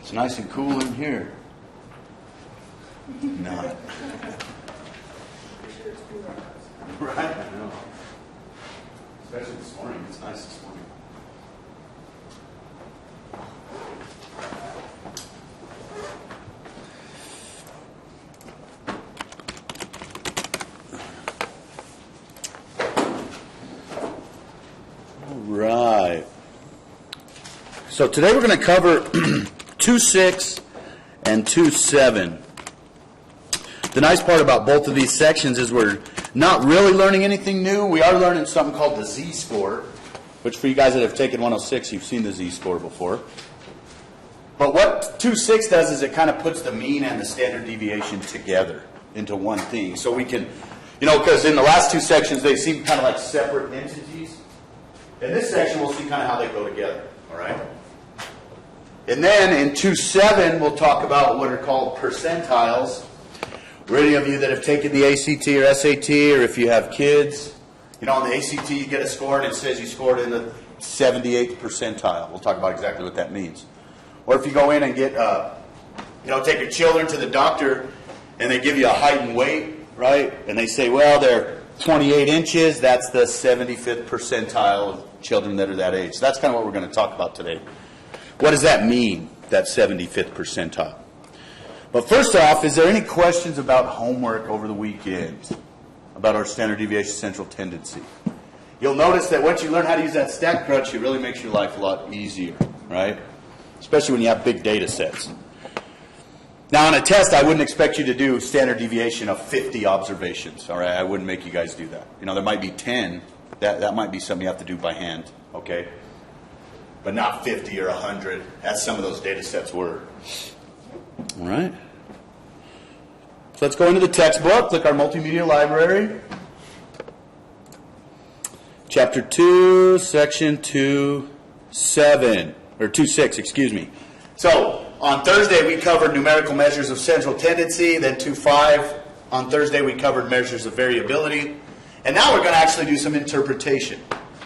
It's nice and cool in here. Not. Right? I know. Especially this morning. It's nice this morning. All right. So today we're going to cover 2:6 and 2:7. The nice part about both of these sections is we're not really learning anything new. We are learning something called the Z-score, which for you guys that have taken 106, you've seen the Z-score before. But what 2:6 does is it kind of puts the mean and the standard deviation together into one thing. So we can, because in the last two sections they seem kind of like separate entities. In this section we'll see kind of how they go together, all right? And then in 2:7, we'll talk about what are called percentiles. For any of you that have taken the ACT or SAT, or if you have kids, on the ACT you get a score and it says you scored in the 78th percentile. We'll talk about exactly what that means. Or if you go in and get, take your children to the doctor and they give you a height and weight, right? And they say, well, they're 28 inches. That's the 75th percentile of children that are that age. So that's kind of what we're going to talk about today. What does that mean, that 75th percentile? But first off, is there any questions about homework over the weekend, about our standard deviation central tendency? You'll notice that once you learn how to use that StatCrunch, it really makes your life a lot easier, right? Especially when you have big data sets. Now, on a test, I wouldn't expect you to do standard deviation of 50 observations, all right? I wouldn't make you guys do that. There might be 10. That might be something you have to do by hand, okay? But not 50 or 100, as some of those data sets were. All right. So let's go into the textbook, click our multimedia library. Chapter 2, section 2:7, or 2:6, excuse me. So on Thursday we covered numerical measures of central tendency, then 2:5. On Thursday we covered measures of variability. And now we're going to actually do some interpretation.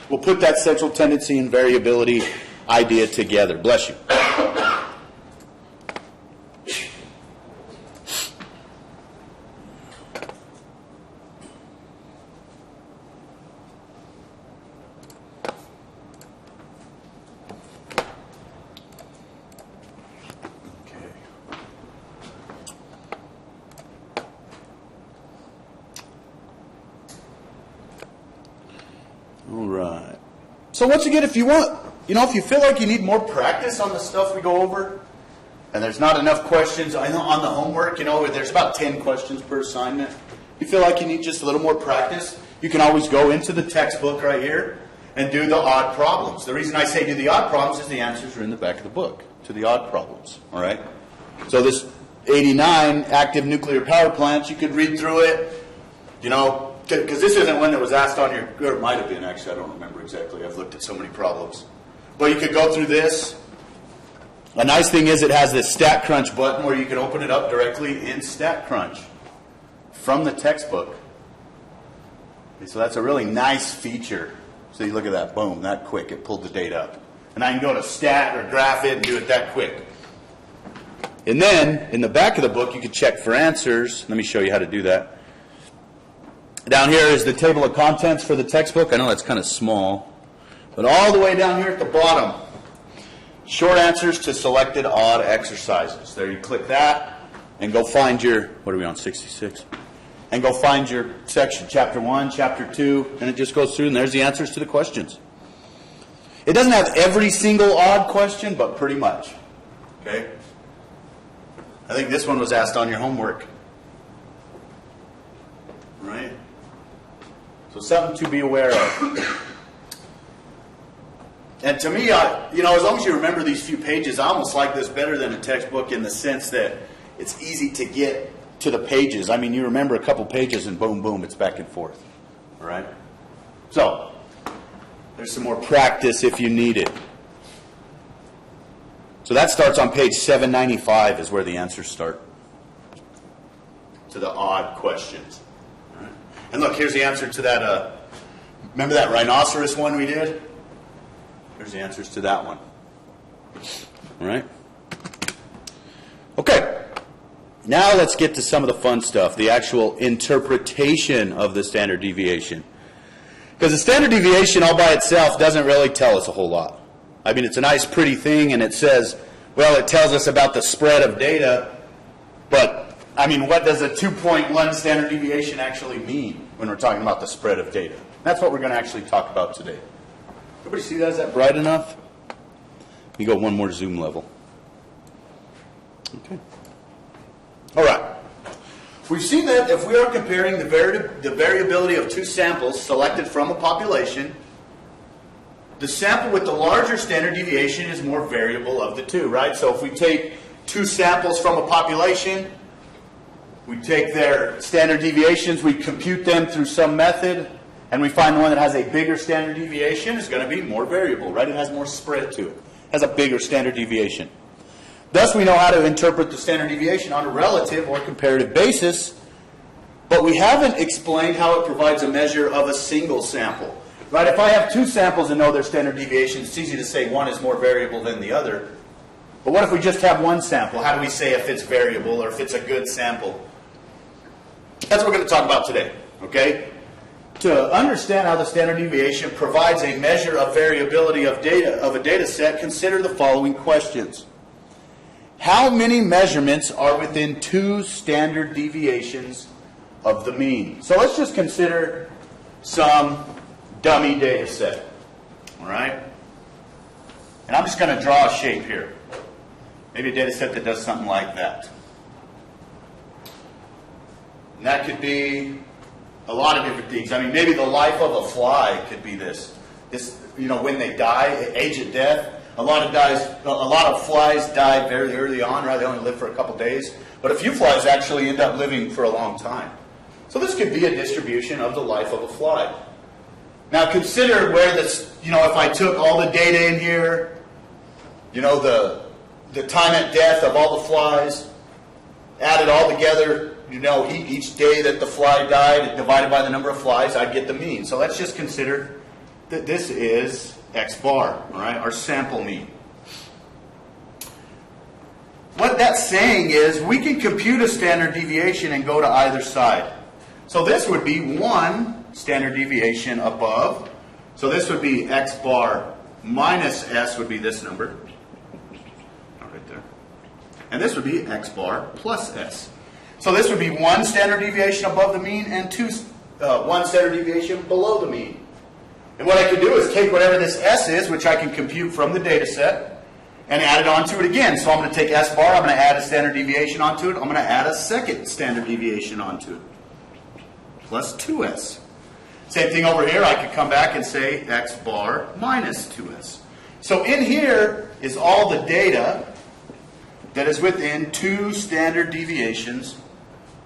We'll put that central tendency and variability idea together. Bless you. All right. So once again, if you want, if you feel like you need more practice on the stuff we go over, and there's not enough questions on the homework, there's about 10 questions per assignment. You feel like you need just a little more practice, you can always go into the textbook right here and do the odd problems. The reason I say do the odd problems is the answers are in the back of the book to the odd problems, all right? So this 89 active nuclear power plants, you could read through it, because this isn't one that was asked on your, or it might have been actually, I don't remember exactly. I've looked at so many problems. But you could go through this. A nice thing is it has this StatCrunch button where you can open it up directly in StatCrunch from the textbook. And so that's a really nice feature. So you look at that, boom, that quick, it pulled the data up. And I can go to Stat or Graph it and do it that quick. And then, in the back of the book, you can check for answers. Let me show you how to do that. Down here is the table of contents for the textbook. I know that's kind of small. But all the way down here at the bottom, short answers to selected odd exercises. There, you click that and go find your, what are we on, 66? And go find your section, chapter 1, chapter 2, and it just goes through, and there's the answers to the questions. It doesn't have every single odd question, but pretty much. Okay? I think this one was asked on your homework. Right? So something to be aware of. And to me, as long as you remember these few pages, I almost like this better than a textbook in the sense that it's easy to get to the pages. I mean, you remember a couple pages and boom, boom, it's back and forth. All right? So, there's some more practice if you need it. So that starts on page 795 is where the answers start to the odd questions. All right? And look, here's the answer to that, remember that rhinoceros one we did? Here's the answers to that one. All right? Okay. Now let's get to some of the fun stuff, the actual interpretation of the standard deviation. Because the standard deviation all by itself doesn't really tell us a whole lot. I mean, it's a nice, pretty thing, and it says, well, it tells us about the spread of data, but, I mean, what does a 2.1 standard deviation actually mean when we're talking about the spread of data? That's what we're going to actually talk about today. Everybody see that? Is that bright enough? Let me go one more zoom level. Okay. All right. We've seen that if we are comparing the variability of two samples selected from a population, the sample with the larger standard deviation is more variable of the two, right? So if we take two samples from a population, we take their standard deviations, we compute them through some method, and we find the one that has a bigger standard deviation is going to be more variable, right? It has more spread to it. It has a bigger standard deviation. Thus, we know how to interpret the standard deviation on a relative or comparative basis, but we haven't explained how it provides a measure of a single sample. Right? If I have two samples and know their standard deviation, it's easy to say one is more variable than the other. But what if we just have one sample? How do we say if it's variable or if it's a good sample? That's what we're going to talk about today. Okay? To understand how the standard deviation provides a measure of variability of a data set, consider the following questions. How many measurements are within two standard deviations of the mean? So let's just consider some dummy data set. All right? And I'm just going to draw a shape here. Maybe a data set that does something like that. And that could be a lot of different things. I mean, maybe the life of a fly could be this. When they die, age of death. A lot of flies die very early on, right? They only live for a couple days. But a few flies actually end up living for a long time. So this could be a distribution of the life of a fly. Now consider where this, if I took all the data in here, the time at death of all the flies, added all together, each day that the fly died, divided by the number of flies, I'd get the mean. So let's just consider that this is X bar, all right, our sample mean. What that's saying is we can compute a standard deviation and go to either side. So this would be one standard deviation above. So this would be X bar minus S would be this number. Right there. And this would be X bar plus S. So this would be one standard deviation above the mean and one standard deviation below the mean. And what I can do is take whatever this S is, which I can compute from the data set, and add it onto it again. So I'm going to take S bar, I'm going to add a standard deviation onto it, I'm going to add a second standard deviation onto it, plus 2S. Same thing over here, I could come back and say X bar minus 2S. So in here is all the data that is within two standard deviations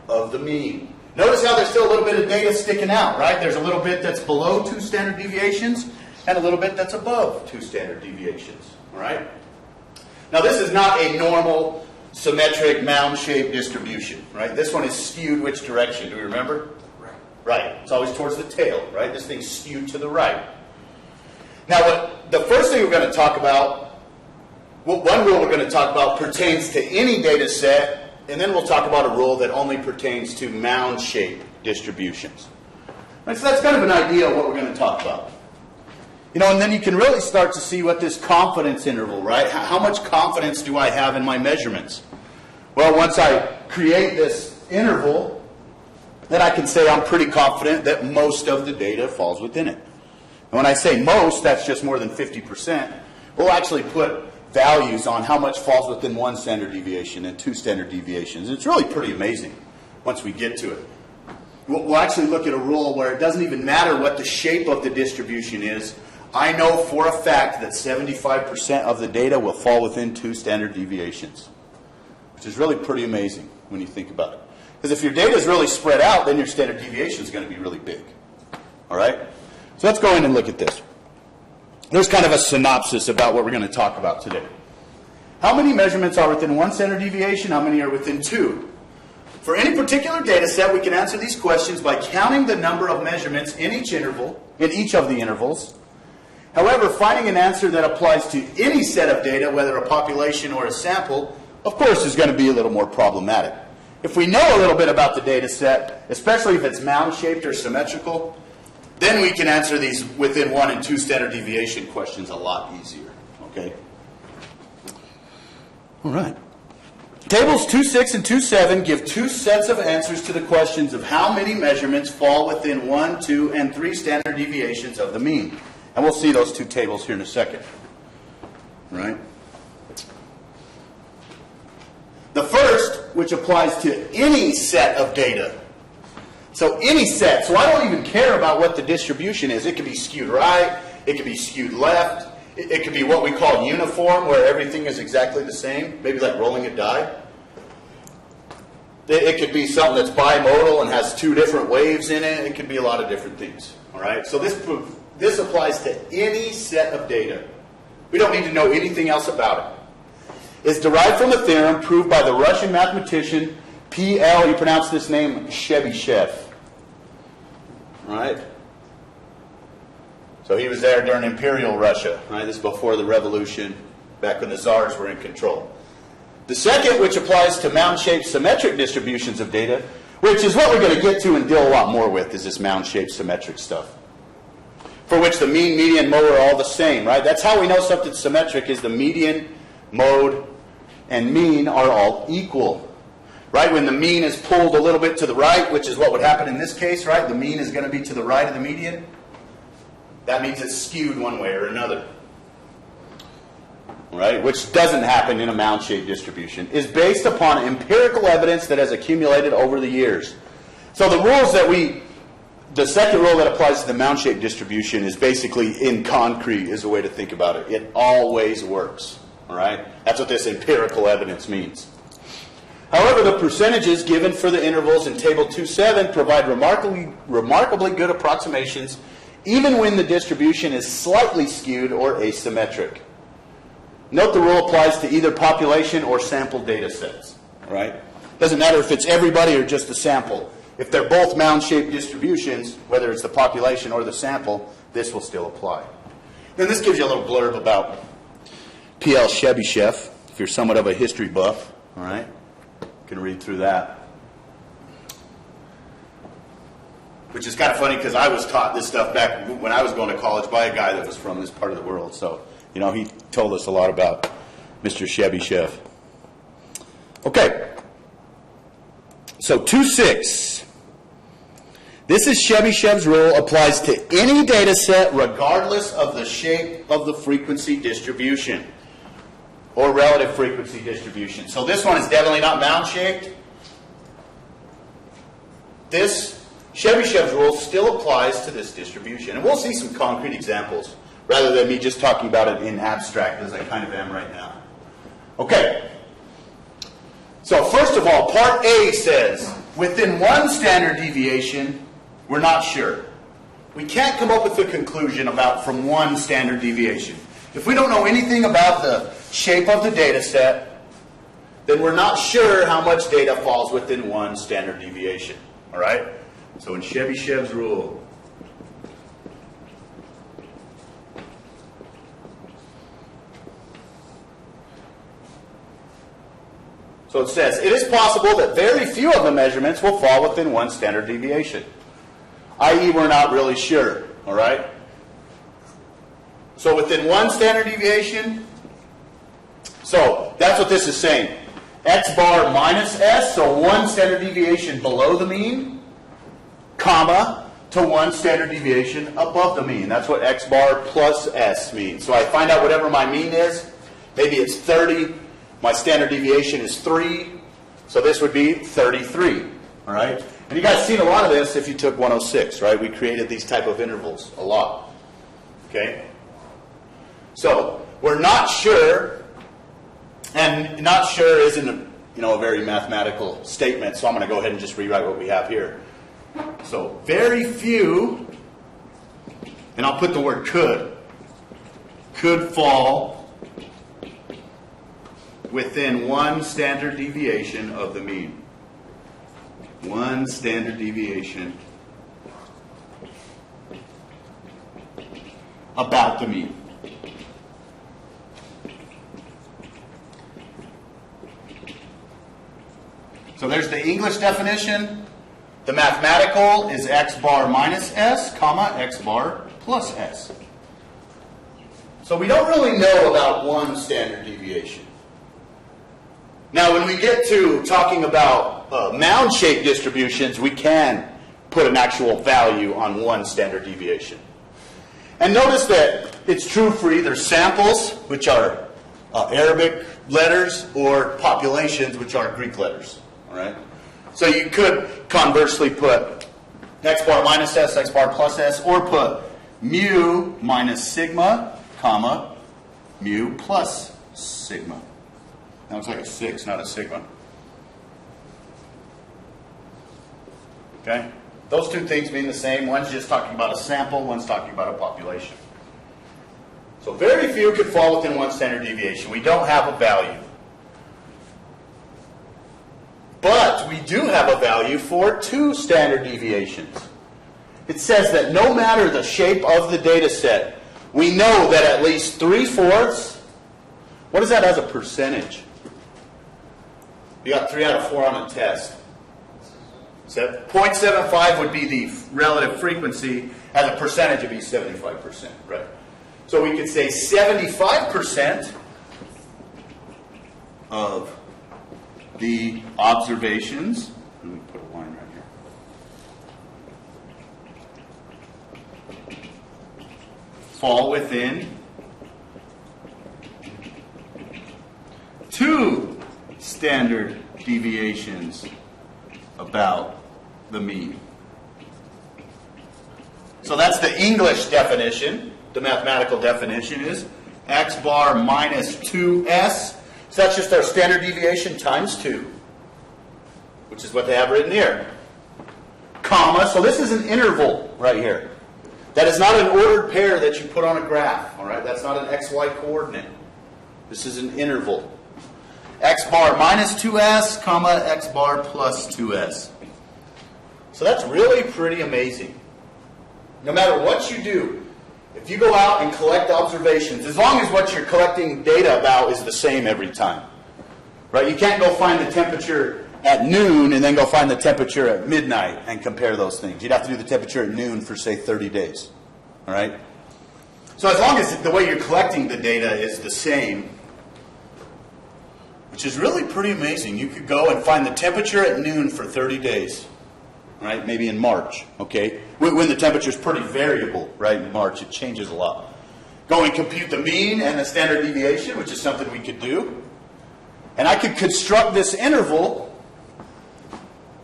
of the mean. Notice how there's still a little bit of data sticking out, right? There's a little bit that's below two standard deviations and a little bit that's above two standard deviations, all right? Now this is not a normal symmetric mound-shaped distribution, right? This one is skewed which direction? Do we remember? Right. It's always towards the tail, right? This thing's skewed to the right. Now the first thing we're going to talk about, one rule we're going to talk about pertains to any data set. And then we'll talk about a rule that only pertains to mound-shaped distributions. Right, so that's kind of an idea of what we're going to talk about. And then you can really start to see what this confidence interval, right? How much confidence do I have in my measurements? Well, once I create this interval, then I can say I'm pretty confident that most of the data falls within it. And when I say most, that's just more than 50%. We'll actually put values on how much falls within 1 standard deviation and 2 standard deviations. It's really pretty amazing once we get to it. We'll actually look at a rule where it doesn't even matter what the shape of the distribution is. I know for a fact that 75% of the data will fall within 2 standard deviations, which is really pretty amazing when you think about it. Because if your data is really spread out, then your standard deviation is going to be really big. All right? So let's go in and look at this. There's kind of a synopsis about what we're going to talk about today. How many measurements are within 1 standard deviation? How many are within 2? For any particular data set, we can answer these questions by counting the number of measurements in each interval, in each of the intervals. However, finding an answer that applies to any set of data, whether a population or a sample, of course is going to be a little more problematic. If we know a little bit about the data set, especially if it's mound-shaped or symmetrical, then we can answer these within 1 and 2 standard deviation questions a lot easier. Okay? All right. Tables 2.6 and 2.7 give 2 sets of answers to the questions of how many measurements fall within 1, 2, and 3 standard deviations of the mean. And we'll see those 2 tables here in a second. Right? The first, which applies to any set of data. So any set. So I don't even care about what the distribution is. It could be skewed right. It could be skewed left. It could be what we call uniform, where everything is exactly the same. Maybe like rolling a die. It could be something that's bimodal and has 2 different waves in it. It could be a lot of different things. All right. So this applies to any set of data. We don't need to know anything else about it. It's derived from a theorem proved by the Russian mathematician P.L. You pronounce this name Chebyshev. All right. So he was there during Imperial Russia. Right. This is before the revolution, back when the czars were in control. The second, which applies to mound-shaped symmetric distributions of data, which is what we're going to get to and deal a lot more with, is this mound-shaped symmetric stuff, for which the mean, median, mode are all the same, right? That's how we know something's symmetric, is the median, mode, and mean are all equal, right? When the mean is pulled a little bit to the right, which is what would happen in this case, right? The mean is going to be to the right of the median. That means it's skewed one way or another. Right, which doesn't happen in a mound-shaped distribution, is based upon empirical evidence that has accumulated over the years. So the rules that the second rule that applies to the mound-shaped distribution is basically in concrete, is a way to think about it. It always works. All right, that's what this empirical evidence means. However, the percentages given for the intervals in Table 2.7 provide remarkably good approximations, even when the distribution is slightly skewed or asymmetric. Note the rule applies to either population or sample data sets. Right? Doesn't matter if it's everybody or just a sample. If they're both mound-shaped distributions, whether it's the population or the sample, this will still apply. Then this gives you a little blurb about P.L. Chebyshev, if you're somewhat of a history buff. All right? You can read through that. Which is kind of funny because I was taught this stuff back when I was going to college by a guy that was from this part of the world. So, you know, he told us a lot about Mr. Chebyshev. Okay. So 2.6. This is Chebyshev's rule, applies to any data set regardless of the shape of the frequency distribution or relative frequency distribution. So this one is definitely not mound-shaped. This Chebyshev's rule still applies to this distribution. And we'll see some concrete examples rather than me just talking about it in abstract as I kind of am right now. Okay. So first of all, Part A says, within one standard deviation, we're not sure. We can't come up with a conclusion about from one standard deviation. If we don't know anything about the shape of the data set, then we're not sure how much data falls within one standard deviation. All right? So in Chebyshev's rule, so it says, it is possible that very few of the measurements will fall within one standard deviation, i.e. we're not really sure, all right? So within one standard deviation, so that's what this is saying. X bar minus S, so one standard deviation below the mean, comma, to one standard deviation above the mean. That's what X bar plus S means. So I find out whatever my mean is, Maybe it's 30. My standard deviation is 3. So this would be 33. All right? And you guys seen a lot of this if you took 106, right? We created these type of intervals a lot. Okay? So we're not sure, and not sure isn't a very mathematical statement, so I'm going to go ahead and just rewrite what we have here. So very few, and I'll put the word could fall within one standard deviation of the mean. One standard deviation about the mean. So there's the English definition. The mathematical is x bar minus s, comma, x bar plus s. So we don't really know about one standard deviation. Now when we get to talking about mound-shaped distributions, we can put an actual value on one standard deviation. And notice that it's true for either samples, which are Arabic letters, or populations, which are Greek letters. All right? So you could conversely put x bar minus s, x bar plus s, or put mu minus sigma, comma, mu plus sigma. That looks like a 6, not a sigma. Okay? Those two things mean the same. One's just talking about a sample, one's talking about a population. So very few could fall within one standard deviation. We don't have a value. But we do have a value for 2 standard deviations. It says that no matter the shape of the data set, we know that at least 3/4, what is that as a percentage? You got 3 out of 4 on a test. So 0.75 would be the relative frequency. As a percentage, it would be 75%. Right. So we could say 75% of the observations, let me put a line right here, fall within 2 standard deviations about the mean. So that's the English definition. The mathematical definition is x bar minus 2s. So that's just our standard deviation times 2, which is what they have written here. Comma, so this is an interval right here. That is not an ordered pair that you put on a graph, all right? That's not an xy coordinate. This is an interval. X bar minus 2s, comma, x bar plus 2s. So that's really pretty amazing. No matter what you do, if you go out and collect observations, as long as what you're collecting data about is the same every time, right? You can't go find the temperature at noon and then go find the temperature at midnight and compare those things. You'd have to do the temperature at noon for, say, 30 days, all right? So as long as the way you're collecting the data is the same, which is really pretty amazing, you could go and find the temperature at noon for 30 days. Right, maybe in March, okay? When the temperature is pretty variable, right? In March, it changes a lot. Go and compute the mean and the standard deviation, which is something we could do. And I could construct this interval,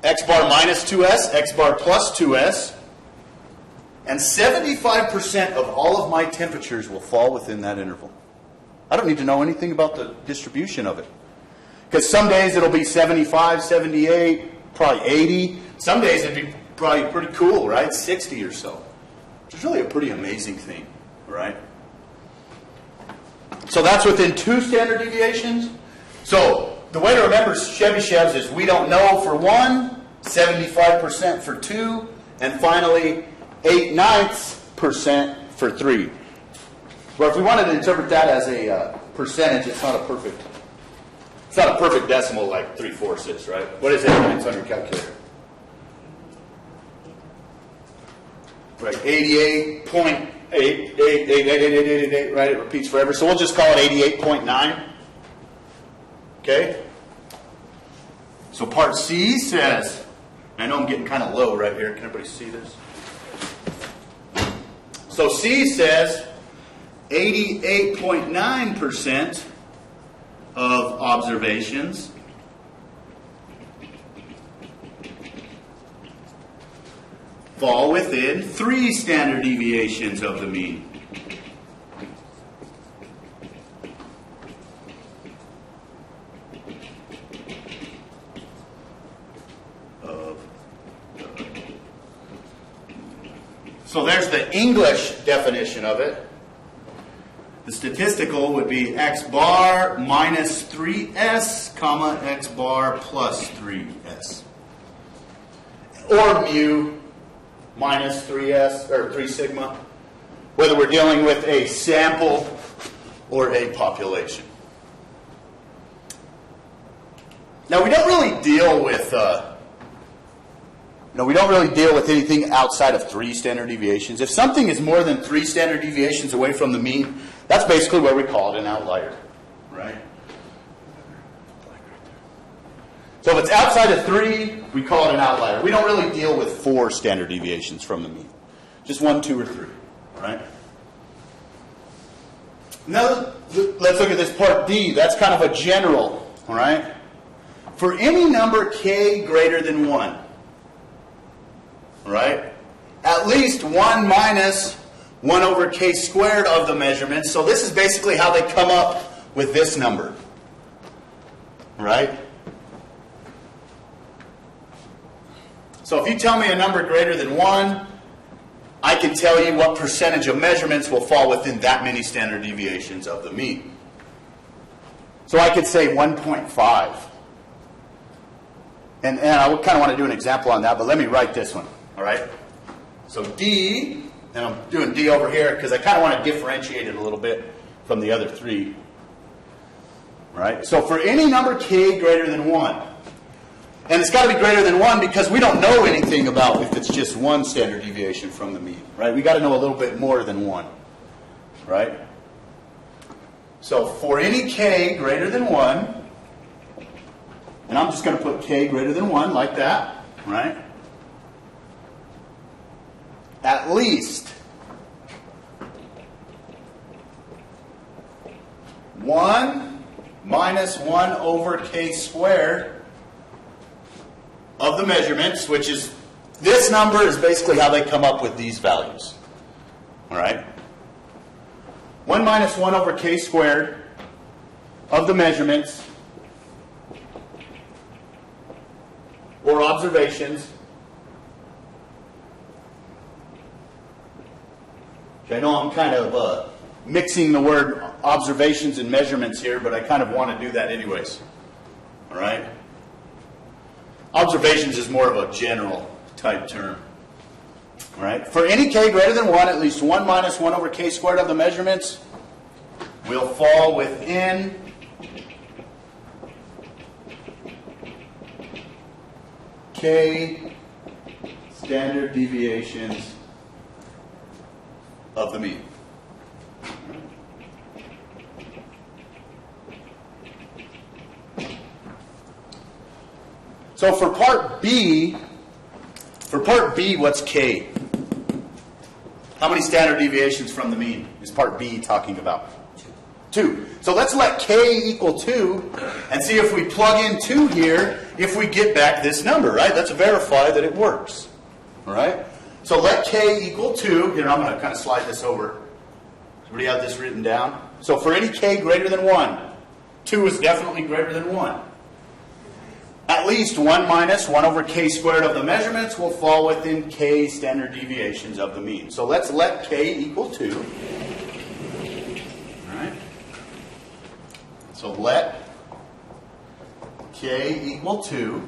x bar minus 2s, x bar plus 2s, and 75% of all of my temperatures will fall within that interval. I don't need to know anything about the distribution of it. Because some days it'll be 75, 78, probably 80. Some days it'd be probably pretty cool, right? 60 or so. Which is really a pretty amazing thing, right? So that's within 2 standard deviations. So the way to remember Chebyshev's is we don't know for 1, 75% for 2, and finally 8/9% for 3. Well, if we wanted to interpret that as a percentage, it's not a perfect decimal like 3/4 is, right? What is 8/9 on your calculator? Right, 88.8888888, right? It repeats forever. So we'll just call it 88.9. Okay? So part C says, I know I'm getting kind of low right here. Can everybody see this? So C says 88.9% of observations fall within 3 standard deviations of the mean. So there's the English definition of it. The statistical would be x bar minus 3s, comma, x bar plus 3s. Or mu minus 3s, or 3 sigma, whether we're dealing with a sample or a population. Now we don't really deal with anything outside of 3 standard deviations. If something is more than 3 standard deviations away from the mean, that's basically what we call it an outlier, right? So if it's outside of 3, we call it an outlier. We don't really deal with 4 standard deviations from the mean. Just 1, 2, or 3, right? Now let's look at this part D. That's kind of a general, all right? For any number k greater than 1, right? At least 1 minus 1 over k squared of the measurements. So this is basically how they come up with this number, right? So if you tell me a number greater than 1, I can tell you what percentage of measurements will fall within that many standard deviations of the mean. So I could say 1.5. And I kind of want to do an example on that, but let me write this one. All right? So D, and I'm doing D over here because I kind of want to differentiate it a little bit from the other 3. All right? So for any number k greater than 1, and it's got to be greater than 1 because we don't know anything about if it's just 1 standard deviation from the mean, right? We got to know a little bit more than 1, right? So for any k greater than 1, and I'm just going to put k greater than 1 like that, right? At least 1 minus 1 over k squared of the measurements, which is, this number is basically how they come up with these values. All right? 1 minus 1 over k squared of the measurements or observations. I know I'm kind of mixing the word observations and measurements here, but I kind of want to do that anyways. All right? Observations is more of a general type term. All right? For any k greater than 1, at least 1 minus 1 over k squared of the measurements will fall within k standard deviations of the mean. So for part B, what's k? How many standard deviations from the mean is part B talking about? 2. So let's let k equal 2 and see if we plug in 2 here, if we get back this number, right? Let's verify that it works. All right? So let k equal 2. Here, I'm going to kind of slide this over. Everybody have this written down? So for any k greater than 1, 2 is definitely greater than 1. At least 1 minus 1 over k squared of the measurements will fall within k standard deviations of the mean. So let's let k equal 2. All right? So let k equal 2.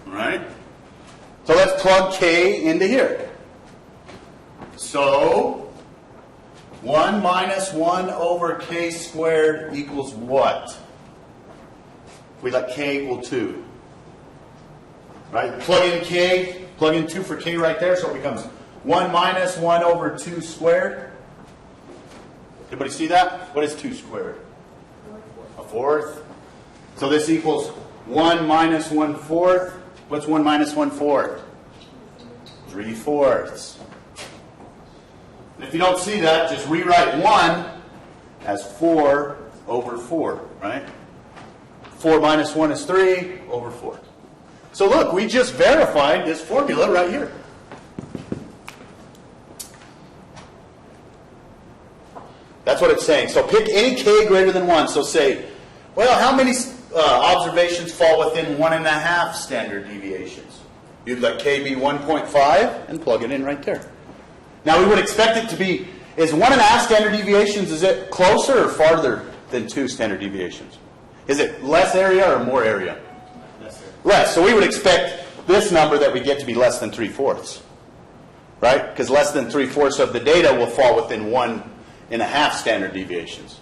All right? So let's plug k into here. So 1 minus 1 over k squared equals what? We let k equal 2. Right? Plug in k, plug in 2 for k right there, so it becomes 1 minus 1 over 2 squared. Everybody see that? What is 2 squared? A fourth. So this equals 1 minus 1/4. What's 1 minus 1/4? 3/4. And if you don't see that, just rewrite 1 as 4 over 4, right? 4 minus 1 is 3 over 4. So look, we just verified this formula right here. That's what it's saying. So pick any k greater than 1. So say, well, how many observations fall within 1.5 standard deviations? You'd let k be 1.5 and plug it in right there. Now we would expect it to be, is 1.5 standard deviations, is it closer or farther than 2 standard deviations? Is it less area or more area? Less. So we would expect this number that we get to be less than 3/4. Right? Because less than 3/4 of the data will fall within 1.5 standard deviations.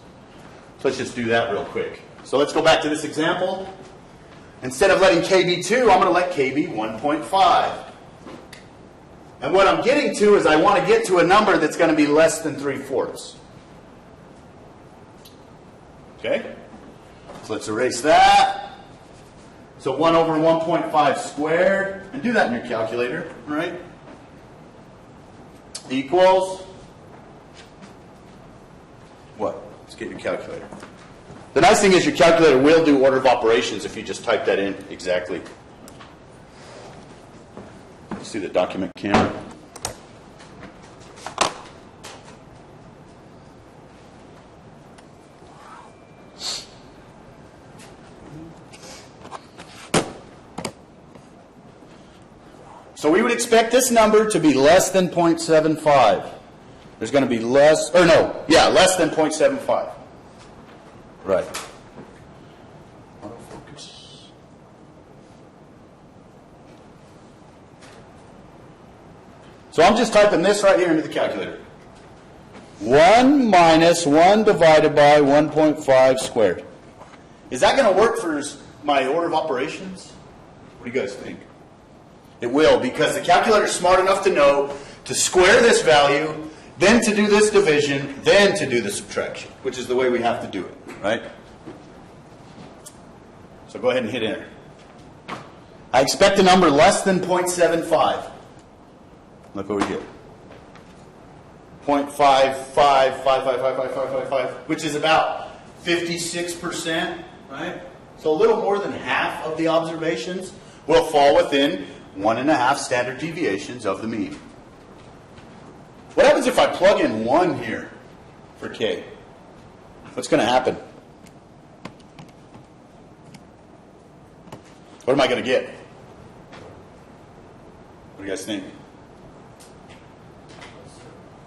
So let's just do that real quick. So let's go back to this example. Instead of letting k be 2, I'm going to let k be 1.5. And what I'm getting to is I want to get to a number that's going to be less than 3/4. Okay? So let's erase that. So 1 over 1.5 squared, and do that in your calculator, right? Equals what? Let's get your calculator. The nice thing is your calculator will do order of operations if you just type that in exactly. See the document camera? So we would expect this number to be less than 0.75. There's going to be less, or no, yeah, less than 0.75. Right. Autofocus. So I'm just typing this right here into the calculator. 1 minus 1 divided by 1.5 squared. Is that going to work for my order of operations? What do you guys think? It will, because the calculator is smart enough to know to square this value, then to do this division, then to do the subtraction, which is the way we have to do it, right? So go ahead and hit enter. I expect a number less than 0.75. Look what we get. 0.55555555, which is about 56%, right? So a little more than half of the observations will fall within 1.5 standard deviations of the mean. What happens if I plug in 1 here for k? What's going to happen? What am I going to get? What do you guys think?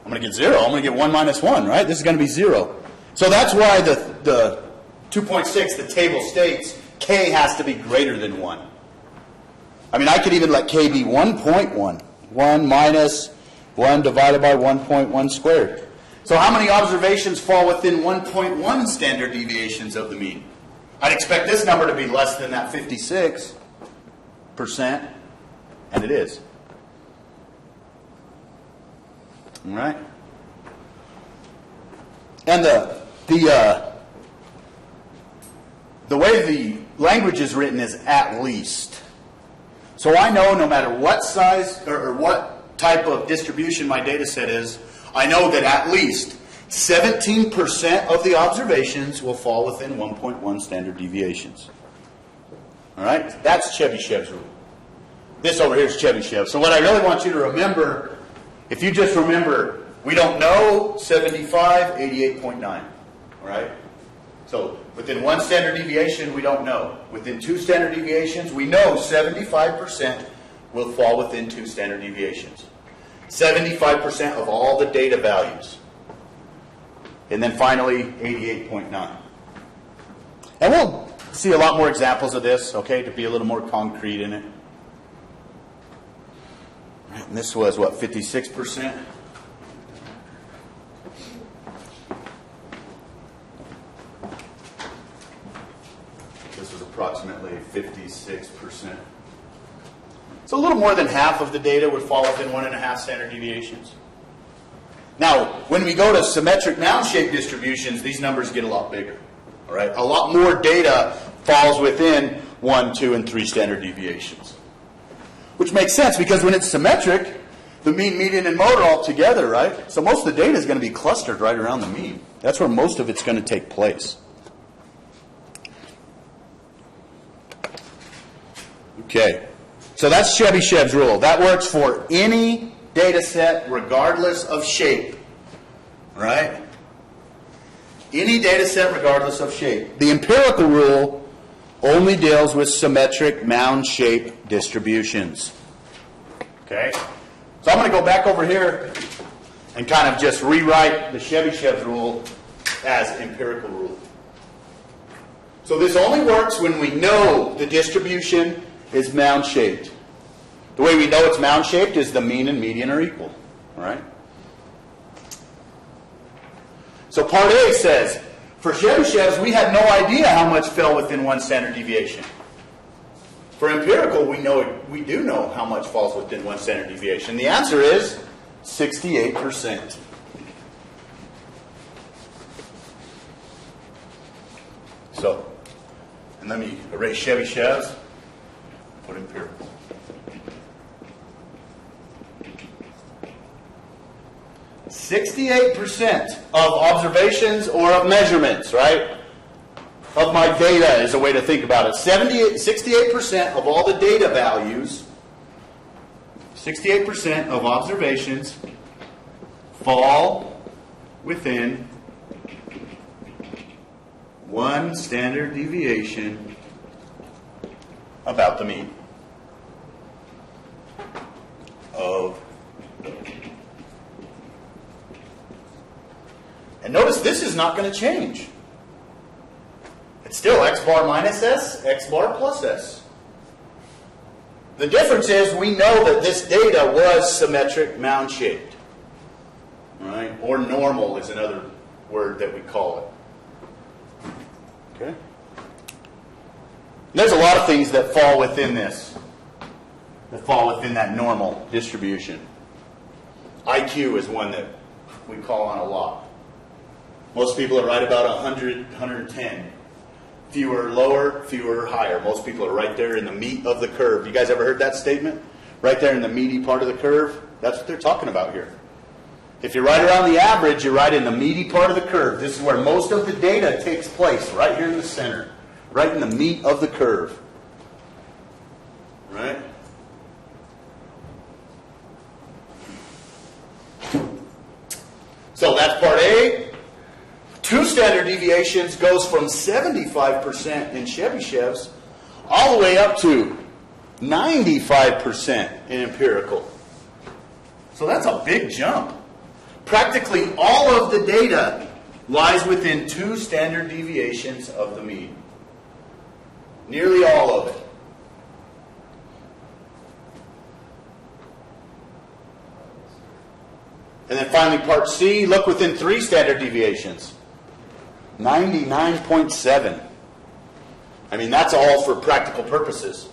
I'm going to get 0. I'm going to get 1 minus 1, right? This is going to be 0. So that's why the 2.6, the table states, k has to be greater than 1. I mean, I could even let k be 1.1. 1 minus 1 divided by 1.1 squared. So how many observations fall within 1.1 standard deviations of the mean? I'd expect this number to be less than that 56%, and it is. All right? And the way the language is written is at least. So I know no matter what size or what type of distribution my data set is, I know that at least 17% of the observations will fall within 1.1 standard deviations. All right? That's Chebyshev's rule. This over here is Chebyshev. So what I really want you to remember, if you just remember, we don't know 75, 88.9. All right? So within 1 standard deviation, we don't know. Within 2 standard deviations, we know 75% will fall within 2 standard deviations. 75% of all the data values. And then finally, 88.9. And we'll see a lot more examples of this, okay, to be a little more concrete in it. And this was, what, 56%? This was approximately 56%. So a little more than half of the data would fall within 1.5 standard deviations. Now, when we go to symmetric mound-shaped distributions, these numbers get a lot bigger. All right? A lot more data falls within 1, 2, and 3 standard deviations. Which makes sense, because when it's symmetric, the mean, median, and mode are all together, right? So most of the data is going to be clustered right around the mean. That's where most of it's going to take place. Okay, so that's Chebyshev's rule. That works for any data set regardless of shape, right? Any data set regardless of shape. The empirical rule only deals with symmetric mound-shaped distributions. Okay, so I'm going to go back over here and kind of just rewrite the Chebyshev's rule as empirical rule. So this only works when we know the distribution is mound-shaped. The way we know it's mound-shaped is the mean and median are equal. All right? So part A says, for Chebyshev's, we had no idea how much fell within one standard deviation. For empirical, we do know how much falls within one standard deviation. The answer is 68%. So, and let me erase Chebyshev's, put empirical. 68% of observations or of measurements, right? Of my data is a way to think about it. 68% of all the data values, 68% of observations fall within one standard deviation about the mean of. And notice this is not going to change. It's still x bar minus s, x bar plus s. The difference is we know that this data was symmetric mound-shaped. Right? Or normal is another word that we call it. Okay? There's a lot of things that fall within this, that fall within that normal distribution. IQ is one that we call on a lot. Most people are right about 100, 110. Fewer lower, fewer higher. Most people are right there in the meat of the curve. You guys ever heard that statement? Right there in the meaty part of the curve? That's what they're talking about here. If you're right around the average, you're right in the meaty part of the curve. This is where most of the data takes place, right here in the center. Right in the meat of the curve. Right? So that's part A. Two standard deviations goes from 75% in Chebyshev's all the way up to 95% in empirical. So that's a big jump. Practically all of the data lies within two standard deviations of the mean. Nearly all of it. And then finally part C, look within three standard deviations. 99.7. I mean, that's all for practical purposes,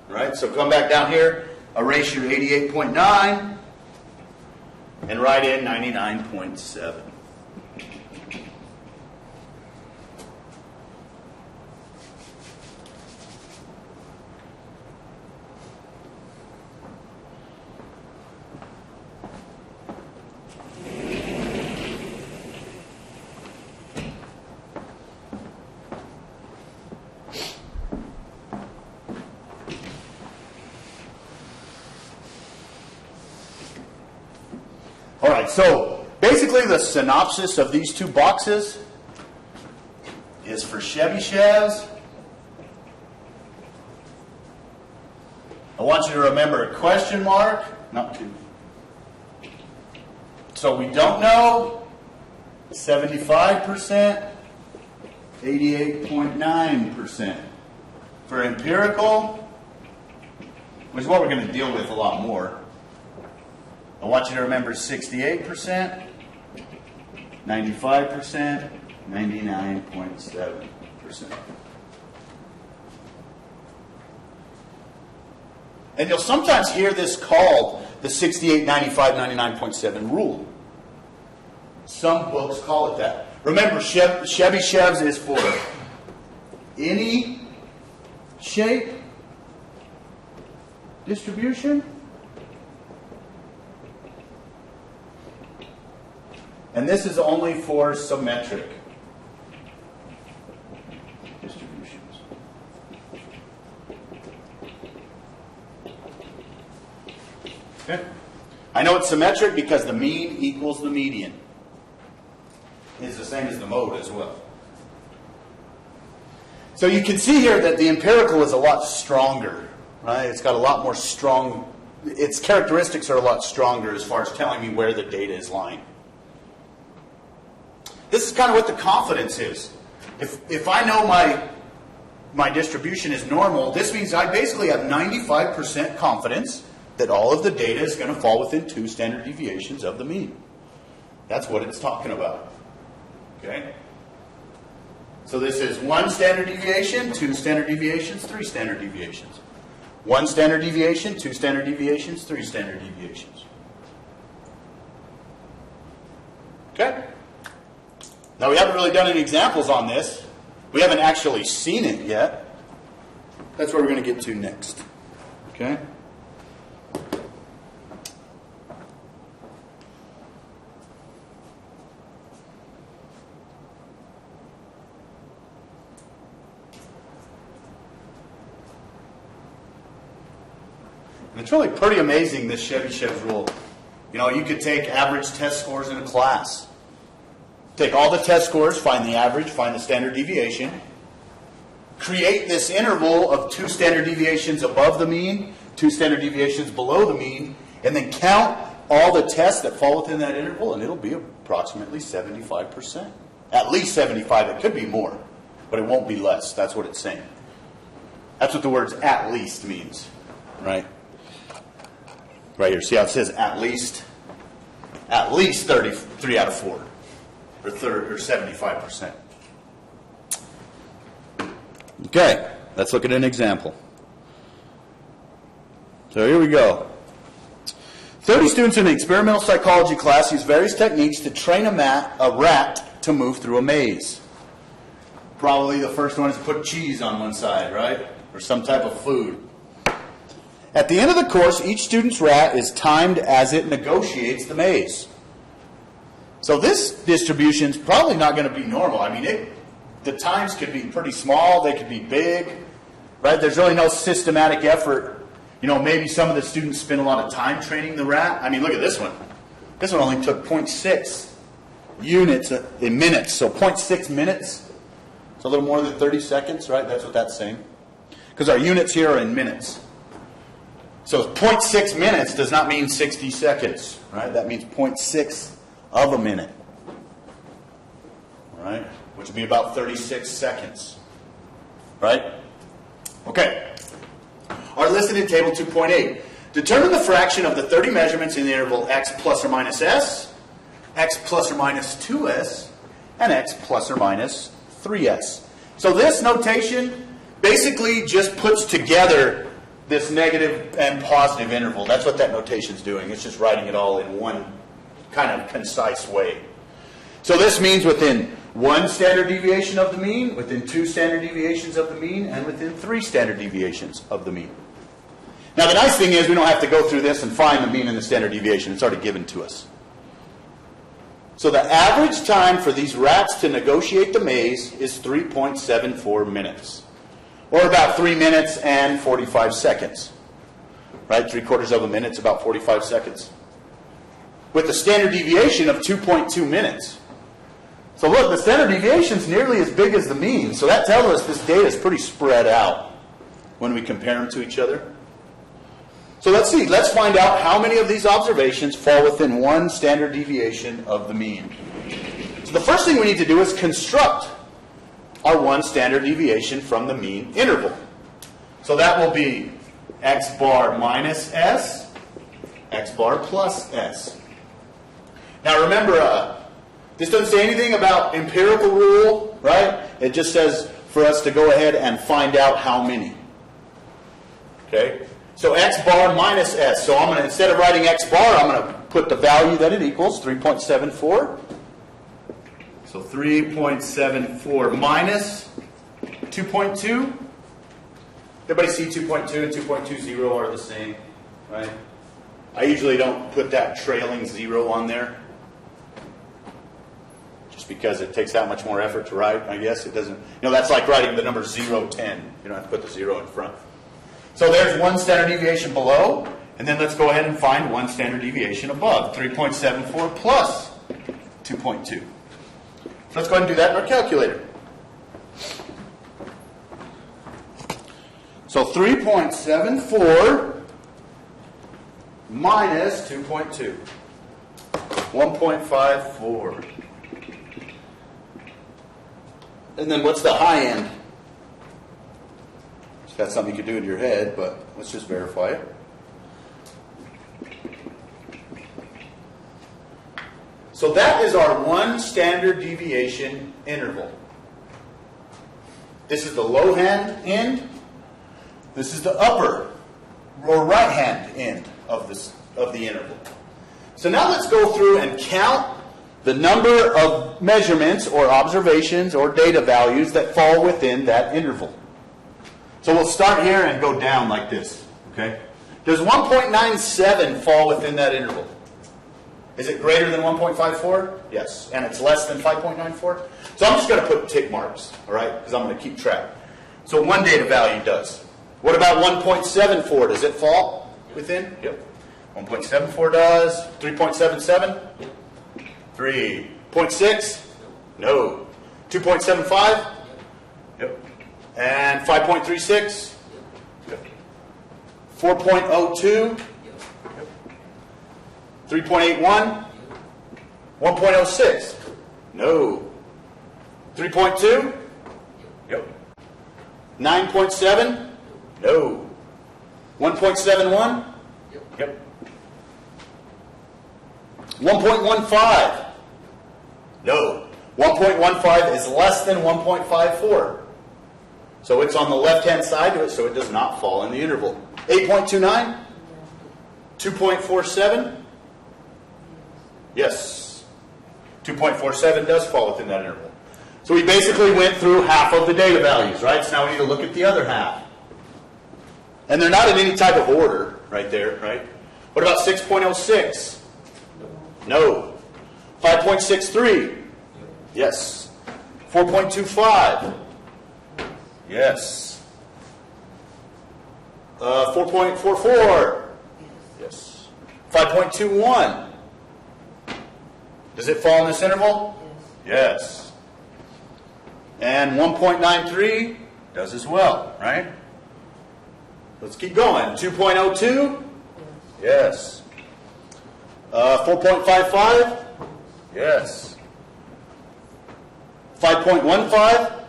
right? So come back down here, erase your 88.9, and write in 99.7. All right, so basically the synopsis of these two boxes is for Chebyshev's. I want you to remember a question mark, not two. So we don't know 75%, 88.9%. For empirical, which is what we're going to deal with a lot more, I want you to remember 68%, 95%, 99.7%. And you'll sometimes hear this called the 68, 95, 99.7 rule. Some books call it that. Remember, Chebyshev's is for any shape distribution. And this is only for symmetric distributions. Okay. I know it's symmetric because the mean equals the median. It's the same as the mode as well. So you can see here that the empirical is a lot stronger, right? It's got a lot more strong, its characteristics are a lot stronger as far as telling me where the data is lying. This is kind of what the confidence is. If I know my distribution is normal, this means I basically have 95% confidence that all of the data is going to fall within 2 standard deviations of the mean. That's what it's talking about. Okay? So this is 1 standard deviation, 2 standard deviations, 3 standard deviations. 1 standard deviation, 2 standard deviations, 3 standard deviations. Okay? Now we haven't really done any examples on this. We haven't actually seen it yet. That's where we're going to get to next. Okay? And it's really pretty amazing, this Chebyshev rule. You know, you could take average test scores in a class. Take all the test scores, find the average, find the standard deviation. Create this interval of 2 standard deviations above the mean, 2 standard deviations below the mean, and then count all the tests that fall within that interval, and it'll be approximately 75%. At least 75. It could be more, but it won't be less. That's what it's saying. That's what the words "at least" means, right? Right here. See how it says "at least"? At least 33 out of 4, or 75%. Okay, let's look at an example. So here we go. 30 students in an experimental psychology class use various techniques to train a rat to move through a maze. Probably the first one is to put cheese on one side, right? Or some type of food. At the end of the course, each student's rat is timed as it negotiates the maze. So this distribution is probably not going to be normal. I mean, the times could be pretty small, they could be big, right? There's really no systematic effort. You know, maybe some of the students spend a lot of time training the rat. I mean, look at this one. This one only took 0.6 units in minutes, so 0.6 minutes. It's a little more than 30 seconds, right? That's what that's saying. Because our units here are in minutes. So 0.6 minutes does not mean 60 seconds, right? That means 0.6 of a minute, right? Which would be about 36 seconds, right? Okay. Our listed in table 2.8. Determine the fraction of the 30 measurements in the interval x plus or minus s, x plus or minus 2s, and x plus or minus 3s. So this notation basically just puts together this negative and positive interval. That's what that notation's doing. It's just writing it all in one kind of concise way. So this means within 1 standard deviation of the mean, within 2 standard deviations of the mean, and within 3 standard deviations of the mean. Now the nice thing is we don't have to go through this and find the mean and the standard deviation. It's already given to us. So the average time for these rats to negotiate the maze is 3.74 minutes. Or about 3 minutes and 45 seconds. Right? 3/4 of a minute is about 45 seconds. With a standard deviation of 2.2 minutes. So look, the standard deviation is nearly as big as the mean. So that tells us this data is pretty spread out when we compare them to each other. So let's see. Let's find out how many of these observations fall within 1 standard deviation of the mean. So the first thing we need to do is construct our 1 standard deviation from the mean interval. So that will be x bar minus s, x bar plus s. Now remember, this doesn't say anything about empirical rule, right? It just says for us to go ahead and find out how many. Okay? So x bar minus s. So I'm going to, instead of writing x bar, I'm going to put the value that it equals, 3.74. So 3.74 minus 2.2. Everybody see 2.2 and 2.20 are the same, right? I usually don't put that trailing 0 on there, just because it takes that much more effort to write, I guess. It doesn't, that's like writing the number 0, 10. You don't have to put the 0 in front. So there's 1 standard deviation below And then let's go ahead and find one standard deviation above, 3.74 plus 2.2. So let's go ahead and do that in our calculator. So 3.74 minus 2.2, 1.54. And then what's the high end? That's something you could do in your head, but let's just verify it. So that is our one standard deviation interval. This is the low hand end. This is the upper or right hand end of the interval. So now let's go through and count the number of measurements or observations or data values that fall within that interval. So we'll start here and go down like this. Okay? Does 1.97 fall within that interval? Is it greater than 1.54? Yes. And it's less than 5.94? So I'm just going to put tick marks, all right, because I'm going to keep track. So one data value does. What about 1.74? Does it fall within? Yep. 1.74 does. 3.77? 3.6? No. 2.75? Yep. And 5.36? Yep. 4.02? 3.81? 1.06? No. 3.2? Yep. 9.7? No. 1.71? Yep. 1.15? No. 1.15 is less than 1.54. So it's on the left-hand side to it, so it does not fall in the interval. 8.29? 2.47? Yes. 2.47 does fall within that interval. So we basically went through half of the data values, right? So now we need to look at the other half. And they're not in any type of order right there, right? What about 6.06? No. 5.63? Yes. 4.25? Yes. 4.44? Yes. 5.21? Does it fall in this interval? Yes. And 1.93 does as well, right? Let's keep going. 2.02? Yes. 4.55? Yes. 5.15?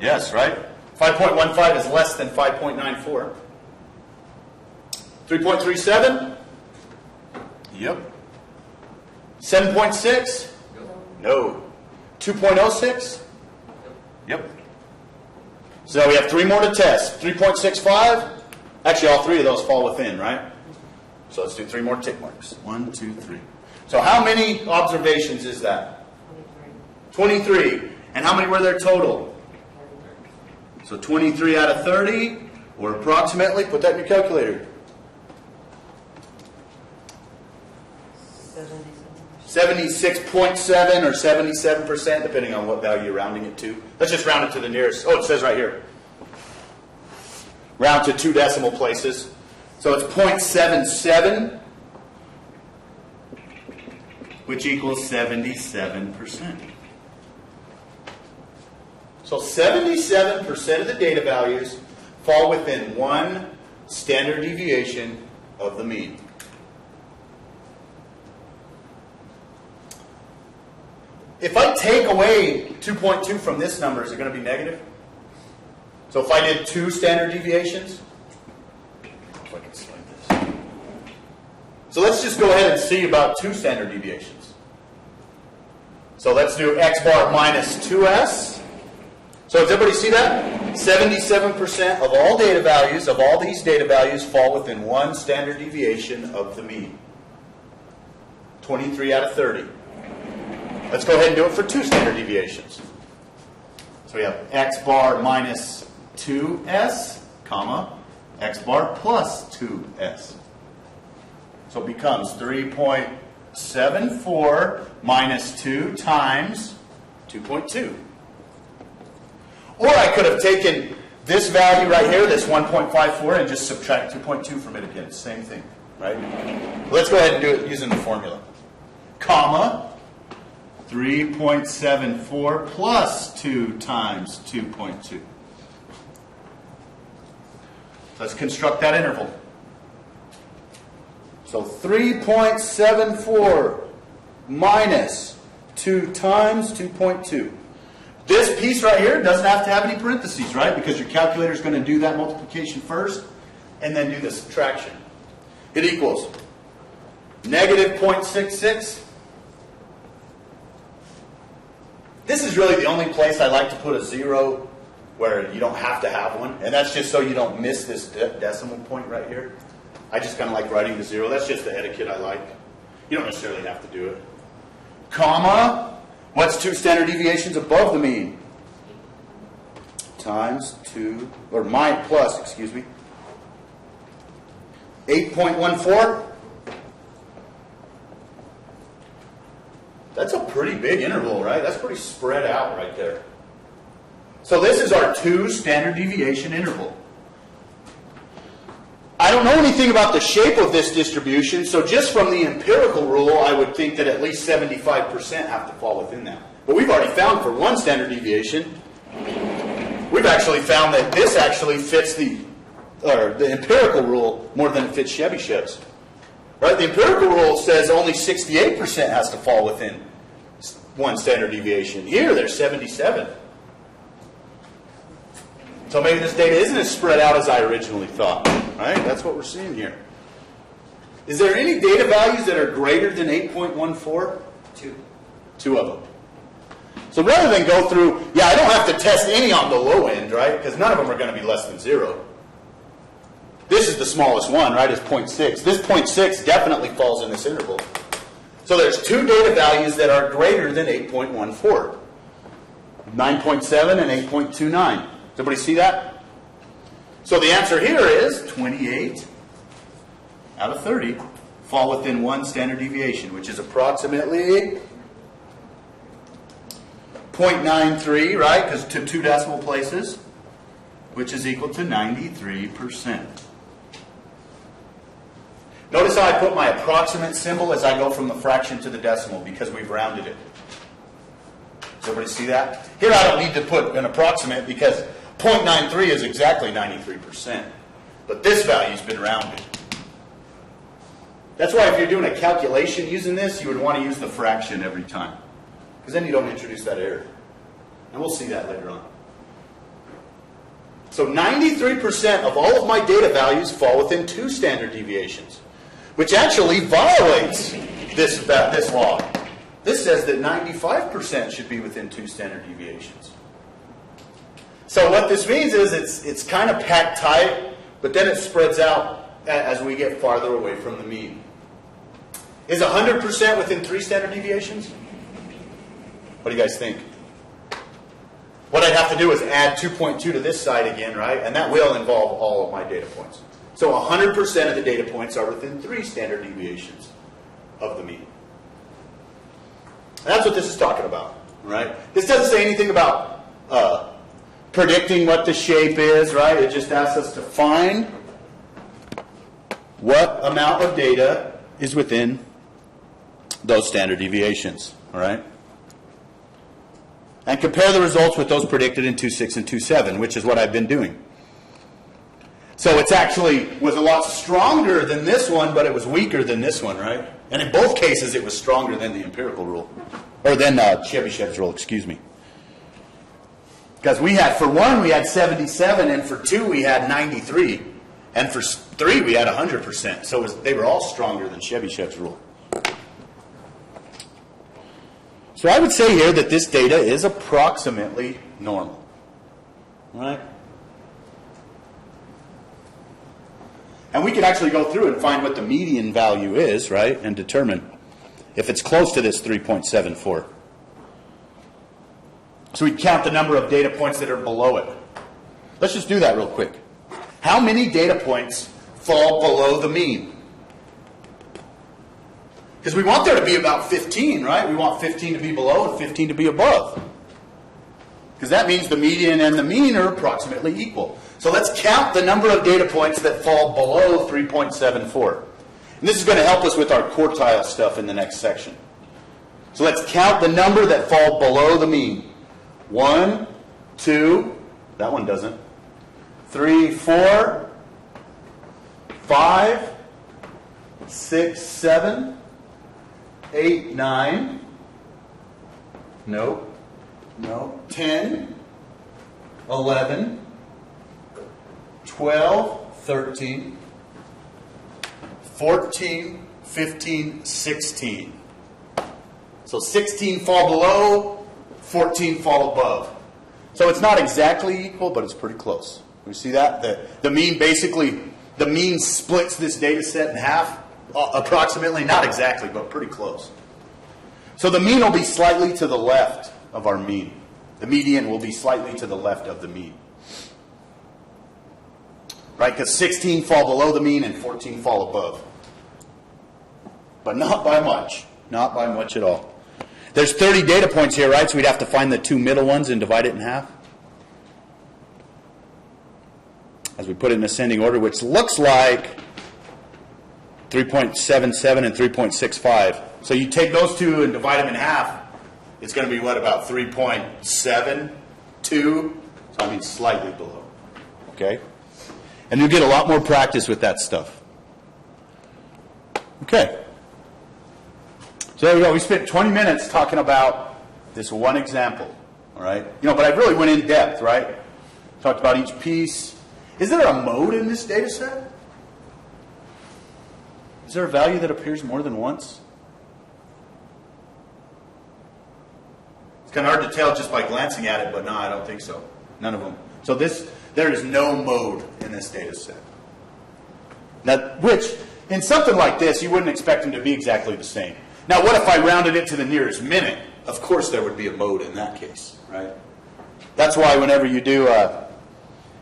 Yes, right? 5.15 is less than 5.94. 3.37? Yep. 7.6? No. 2.06? Yep. So we have three more to test. 3.65? Actually, all three of those fall within, right? So let's do three more tick marks. 1, 2, 3. So how many observations is that? 23. And how many were there total? So 23 out of 30, or approximately, put that in your calculator. 76.7 or 77%, depending on what value you're rounding it to. Let's just round it to the nearest. Oh, it says right here. Round to 2 decimal places. So it's 0.77, which equals 77%. So 77% of the data values fall within one standard deviation of the mean. If I take away 2.2 from this number, is it going to be negative? So if I did 2 standard deviations, if I can slide this. So let's just go ahead and see about 2 standard deviations. So let's do x bar minus 2s. So does everybody see that? 77% of all data values, of all these data values, fall within one standard deviation of the mean. 23 out of 30. Let's go ahead and do it for 2 standard deviations. So we have x bar minus 2s, comma, x bar plus 2s. So it becomes 3.74 minus 2 times 2.2. Or I could have taken this value right here, this 1.54, and just subtract 2.2 from it again. Same thing, right? Let's go ahead and do it using the formula. Comma, 3.74 plus 2 times 2.2. Let's construct that interval. So 3.74 minus 2 times 2.2. This piece right here doesn't have to have any parentheses, right? Because your calculator is going to do that multiplication first and then do the subtraction. It equals negative 0.66. This is really the only place I like to put a 0 where you don't have to have one. And that's just so you don't miss this decimal point right here. I just kind of like writing the 0. That's just the etiquette I like. You don't necessarily have to do it. Comma, what's 2 standard deviations above the mean? Times 2, or plus, excuse me. 8.14. That's a pretty big interval, right? That's pretty spread out right there. So this is our 2 standard deviation interval. I don't know anything about the shape of this distribution, so just from the empirical rule, I would think that at least 75% have to fall within that. But we've already found for 1 standard deviation, we've actually found that this actually fits the empirical rule more than it fits Chebyshev's. Right? The empirical rule says only 68% has to fall within 1 standard deviation. Here, there's 77. So maybe this data isn't as spread out as I originally thought. Right? That's what we're seeing here. Is there any data values that are greater than 8.14? 2. 2 of them. So rather than go through, I don't have to test any on the low end, right? Because none of them are going to be less than 0. This is the smallest one, right, is 0.6. This 0.6 definitely falls in this interval. So there's 2 data values that are greater than 8.14. 9.7 and 8.29. Does everybody see that? So the answer here is 28 out of 30 fall within 1 standard deviation, which is approximately 0.93, right, because to 2 decimal places, which is equal to 93%. Notice how I put my approximate symbol as I go from the fraction to the decimal because we've rounded it. Does everybody see that? Here I don't need to put an approximate because 0.93 is exactly 93%. But this value's been rounded. That's why if you're doing a calculation using this, you would want to use the fraction every time. Because then you don't introduce that error. And we'll see that later on. So 93% of all of my data values fall within 2 standard deviations, which actually violates this law. This says that 95% should be within 2 standard deviations. So what this means is it's kind of packed tight, but then it spreads out as we get farther away from the mean. Is 100% within 3 standard deviations? What do you guys think? What I'd have to do is add 2.2 to this side again, right? And that will involve all of my data points. So 100% of the data points are within 3 standard deviations of the mean. And that's what this is talking about, right? This doesn't say anything about predicting what the shape is, right? It just asks us to find what amount of data is within those standard deviations, all right? And compare the results with those predicted in 2.6 and 2.7, which is what I've been doing. So it's actually was a lot stronger than this one, but it was weaker than this one, right? And in both cases, it was stronger than the empirical rule. Or than Chebyshev's rule, excuse me. Because we had, for 1, we had 77, and for 2, we had 93. And for 3, we had 100%. So they were all stronger than Chebyshev's rule. So I would say here that this data is approximately normal. Right? And we can actually go through and find what the median value is, right? And determine if it's close to this 3.74. So we count the number of data points that are below it. Let's just do that real quick. How many data points fall below the mean? Because we want there to be about 15, right? We want 15 to be below and 15 to be above. because that means the median and the mean are approximately equal. So let's count the number of data points that fall below 3.74. And this is going to help us with our quartile stuff in the next section. So let's count the number that fall below the mean. 1, 2, that one doesn't. 3, 4, 5, 6, 7, 8, 9. Nope. No. 10, 11, 12, 13, 14, 15, 16. So 16 fall below, 14 fall above. So it's not exactly equal, but it's pretty close. You see that? The mean basically, the mean splits this data set in half, approximately, not exactly, but pretty close. So the mean will be slightly to the left of our mean. The median will be slightly to the left of the mean. Right? Because 16 fall below the mean and 14 fall above. But not by much. Not by much at all. There's 30 data points here, right? So we'd have to find the two middle ones and divide it in half. As we put it in ascending order, which looks like 3.77 and 3.65. So you take those two and divide them in half. It's going to be, what, about 3.72? So I mean slightly below. Okay? And you'll get a lot more practice with that stuff. Okay. So there we go. We spent 20 minutes talking about this one example. All right? But I really went in depth, right? Talked about each piece. Is there a mode in this data set? Is there a value that appears more than once? It's kind of hard to tell just by glancing at it, but no, I don't think so. None of them. So there is no mode in this data set. Now, which, in something like this, you wouldn't expect them to be exactly the same. Now, what if I rounded it to the nearest minute? Of course there would be a mode in that case, right? That's why whenever you do,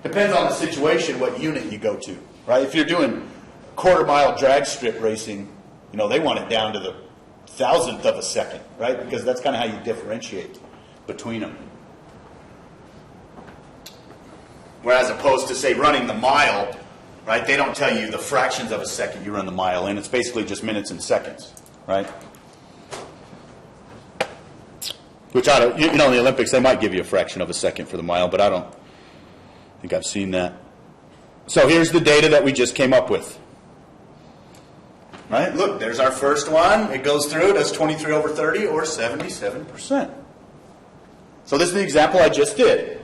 depends on the situation what unit you go to, right? If you're doing quarter-mile drag strip racing, they want it down to the thousandth of a second, right? Because that's kind of how you differentiate between them. Whereas opposed to, say, running the mile, right? They don't tell you the fractions of a second you run the mile in. It's basically just minutes and seconds, right? Which in the Olympics, they might give you a fraction of a second for the mile, but I don't think I've seen that. So here's the data that we just came up with. Right? Look, there's our first one. It goes through, does 23 over 30, or 77%. So this is the example I just did.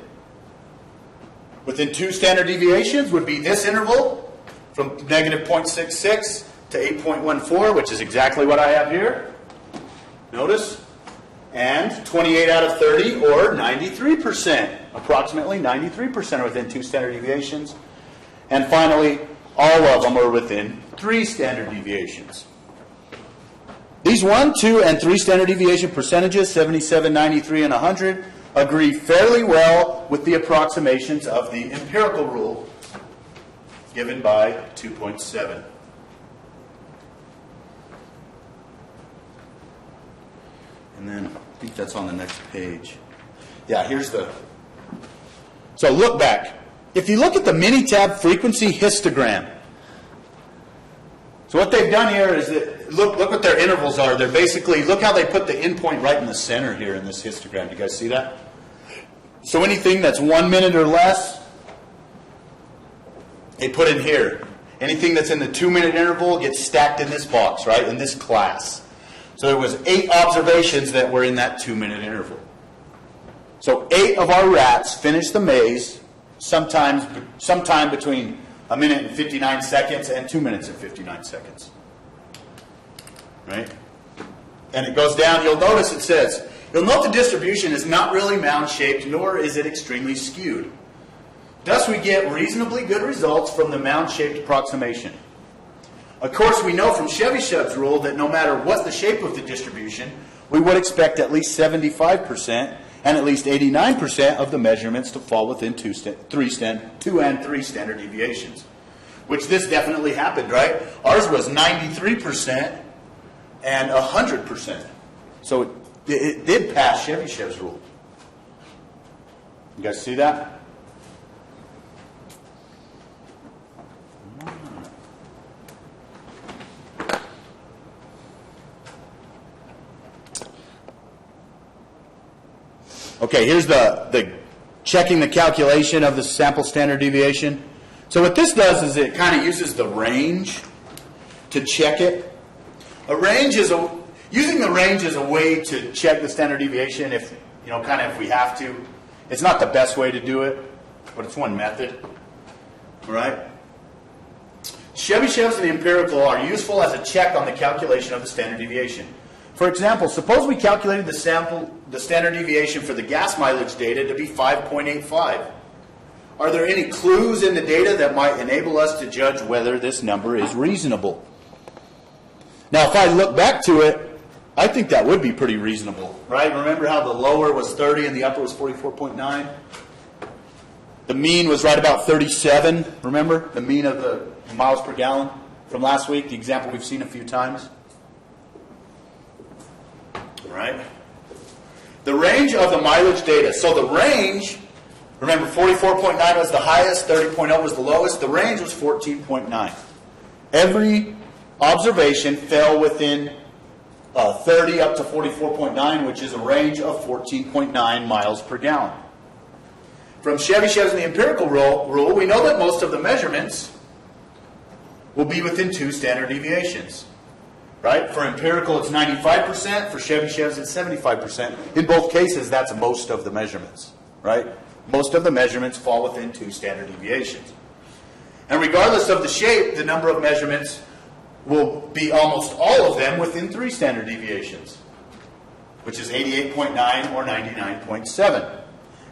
Within 2 standard deviations would be this interval from negative 0.66 to 8.14, which is exactly what I have here. Notice. And 28 out of 30, or 93%. Approximately 93% are within 2 standard deviations. And finally, all of them are within 3 standard deviations. These 1, 2, and 3 standard deviation percentages, 77, 93, and 100, agree fairly well with the approximations of the empirical rule given by 2.7. And then I think that's on the next page. Yeah, here's the... So look back. If you look at the Minitab frequency histogram, so what they've done here is that, look what their intervals are. They're basically, look how they put the endpoint right in the center here in this histogram. Do you guys see that? So anything that's 1 minute or less, they put in here. Anything that's in the 2-minute interval gets stacked in this box, right, in this class. So there was 8 observations that were in that 2-minute interval. So 8 of our rats finished the maze sometime between 1 minute and 59 seconds and 2 minutes and 59 seconds. Right? And it goes down. You'll notice it says, you'll note the distribution is not really mound-shaped, nor is it extremely skewed. Thus, we get reasonably good results from the mound-shaped approximation. Of course, we know from Chevyshev's rule that no matter what the shape of the distribution, we would expect at least 75% and at least 89% of the measurements to fall within 2 and 3 standard deviations. Which this definitely happened, right? Ours was 93% and 100%. So it did pass Chevyshev's rule. You guys see that? Okay, here's the checking the calculation of the sample standard deviation. So what this does is it kind of uses the range to check it. Using the range is a way to check the standard deviation if, kind of if we have to. It's not the best way to do it, but it's one method. All right? Chebyshevs and the empirical are useful as a check on the calculation of the standard deviation. For example, suppose we calculated the standard deviation for the gas mileage data to be 5.85. Are there any clues in the data that might enable us to judge whether this number is reasonable? Now, if I look back to it, I think that would be pretty reasonable, right? Remember how the lower was 30 and the upper was 44.9? The mean was right about 37, remember? The mean of the miles per gallon from last week, the example we've seen a few times. Right? The range of the mileage data. So the range, remember 44.9 was the highest, 30.0 was the lowest. The range was 14.9. Every observation fell within 30 up to 44.9, which is a range of 14.9 miles per gallon. From Chebyshevs and the empirical rule, we know that most of the measurements will be within 2 standard deviations. Right? For empirical, it's 95%. For Chebyshevs, it's 75%. In both cases, that's most of the measurements. Right? Most of the measurements fall within 2 standard deviations. And regardless of the shape, the number of measurements will be almost all of them within 3 standard deviations, which is 88.9 or 99.7.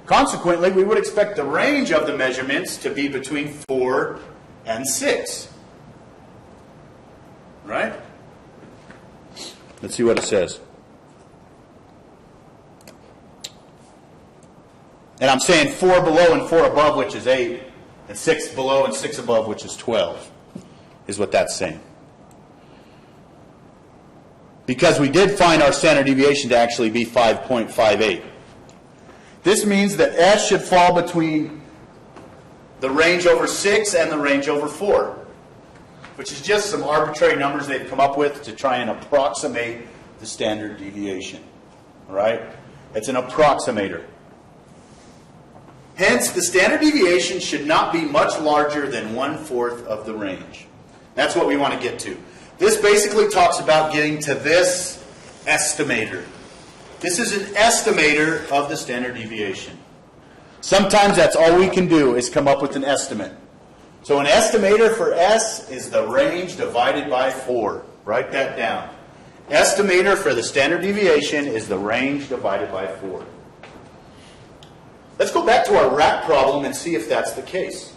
Consequently, we would expect the range of the measurements to be between 4 and 6. Right? Let's see what it says. And I'm saying 4 below and 4 above, which is 8, and 6 below and 6 above, which is 12, is what that's saying. Because we did find our standard deviation to actually be 5.58. This means that S should fall between the range over 6 and the range over 4. Which is just some arbitrary numbers they've come up with to try and approximate the standard deviation. All right? It's an approximator. Hence, the standard deviation should not be much larger than 1/4 of the range. That's what we want to get to. This basically talks about getting to this estimator. This is an estimator of the standard deviation. Sometimes that's all we can do is come up with an estimate. So an estimator for S is the range divided by 4. Write that down. Estimator for the standard deviation is the range divided by 4. Let's go back to our RAT problem and see if that's the case.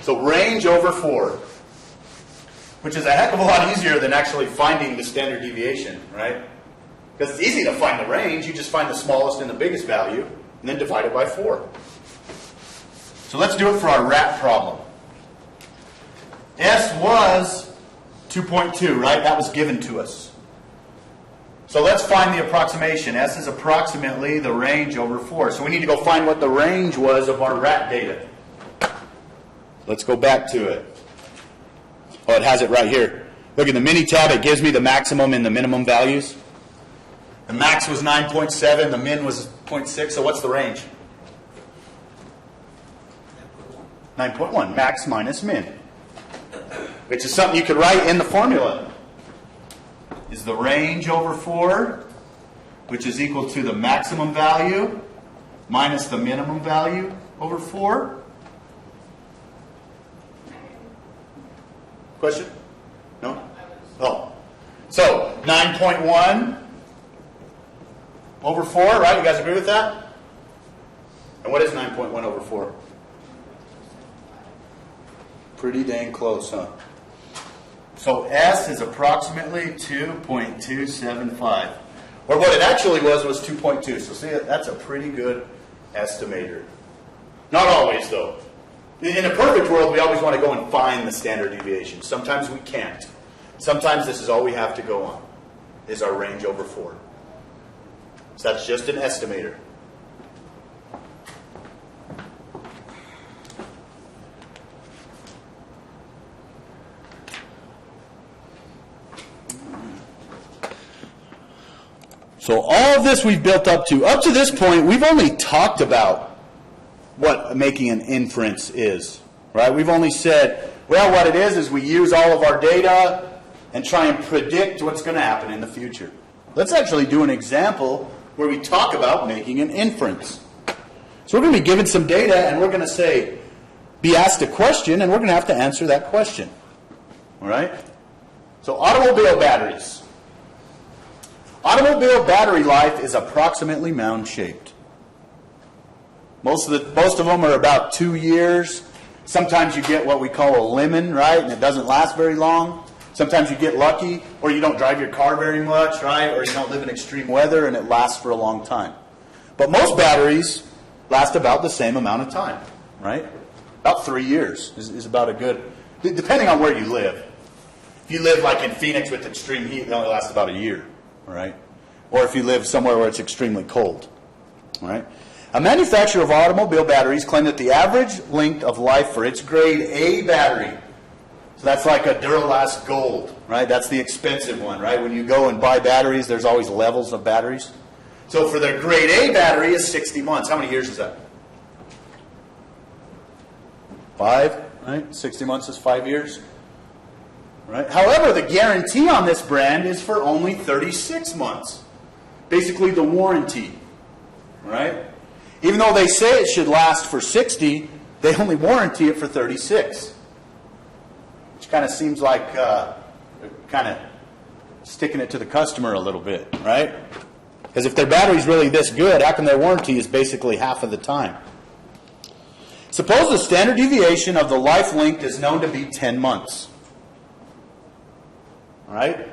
So range over 4, which is a heck of a lot easier than actually finding the standard deviation, right? Because it's easy to find the range. You just find the smallest and the biggest value and then divide it by 4. So let's do it for our RAT problem. S was 2.2, right? That was given to us. So let's find the approximation. S is approximately the range over 4. So we need to go find what the range was of our RAT data. Let's go back to it. Oh, it has it right here. Look at the mini tab. It gives me the maximum and the minimum values. The max was 9.7. The min was 0.6. So what's the range? 9.1, max minus min, which is something you could write in the formula. Is the range over 4, which is equal to the maximum value minus the minimum value over 4. Question? No? Oh. So, 9.1 over 4, right? You guys agree with that? And what is 9.1 over 4? Pretty dang close, huh? So S is approximately 2.275. Or what it actually was 2.2. So see, that's a pretty good estimator. Not always, though. In a perfect world, we always want to go and find the standard deviation. Sometimes we can't. Sometimes this is all we have to go on, is our range over 4. So that's just an estimator. So all of this we've built up to. Up to this point, we've only talked about what making an inference is, right? We've only said, well, what it is we use all of our data and try and predict what's going to happen in the future. Let's actually do an example where we talk about making an inference. So we're going to be given some data, and we're going to say, be asked a question, and we're going to have to answer that question. All right? So automobile batteries. Automobile battery life is approximately mound-shaped. Most of them are about 2 years. Sometimes you get what we call a lemon, right, and it doesn't last very long. Sometimes you get lucky, or you don't drive your car very much, right, or you don't live in extreme weather, and it lasts for a long time. But most batteries last about the same amount of time, right? About 3 years is about a good, depending on where you live. If you live like in Phoenix with extreme heat, it only lasts about a year, all right? Or if you live somewhere where it's extremely cold, all right? A manufacturer of automobile batteries claim that the average length of life for its grade A battery, so that's like a Duralast Gold, right? That's the expensive one, right? When you go and buy batteries, there's always levels of batteries. So for their grade A battery is 60 months. How many years is that? 5, right? 60 months is 5 years. Right? However, the guarantee on this brand is for only 36 months. Basically the warranty. Right? Even though they say it should last for 60, they only warranty it for 36. Which kind of seems like kind of sticking it to the customer a little bit, right? Because if their battery's really this good, how come their warranty is basically half of the time? Suppose the standard deviation of the life length is known to be 10 months. All right?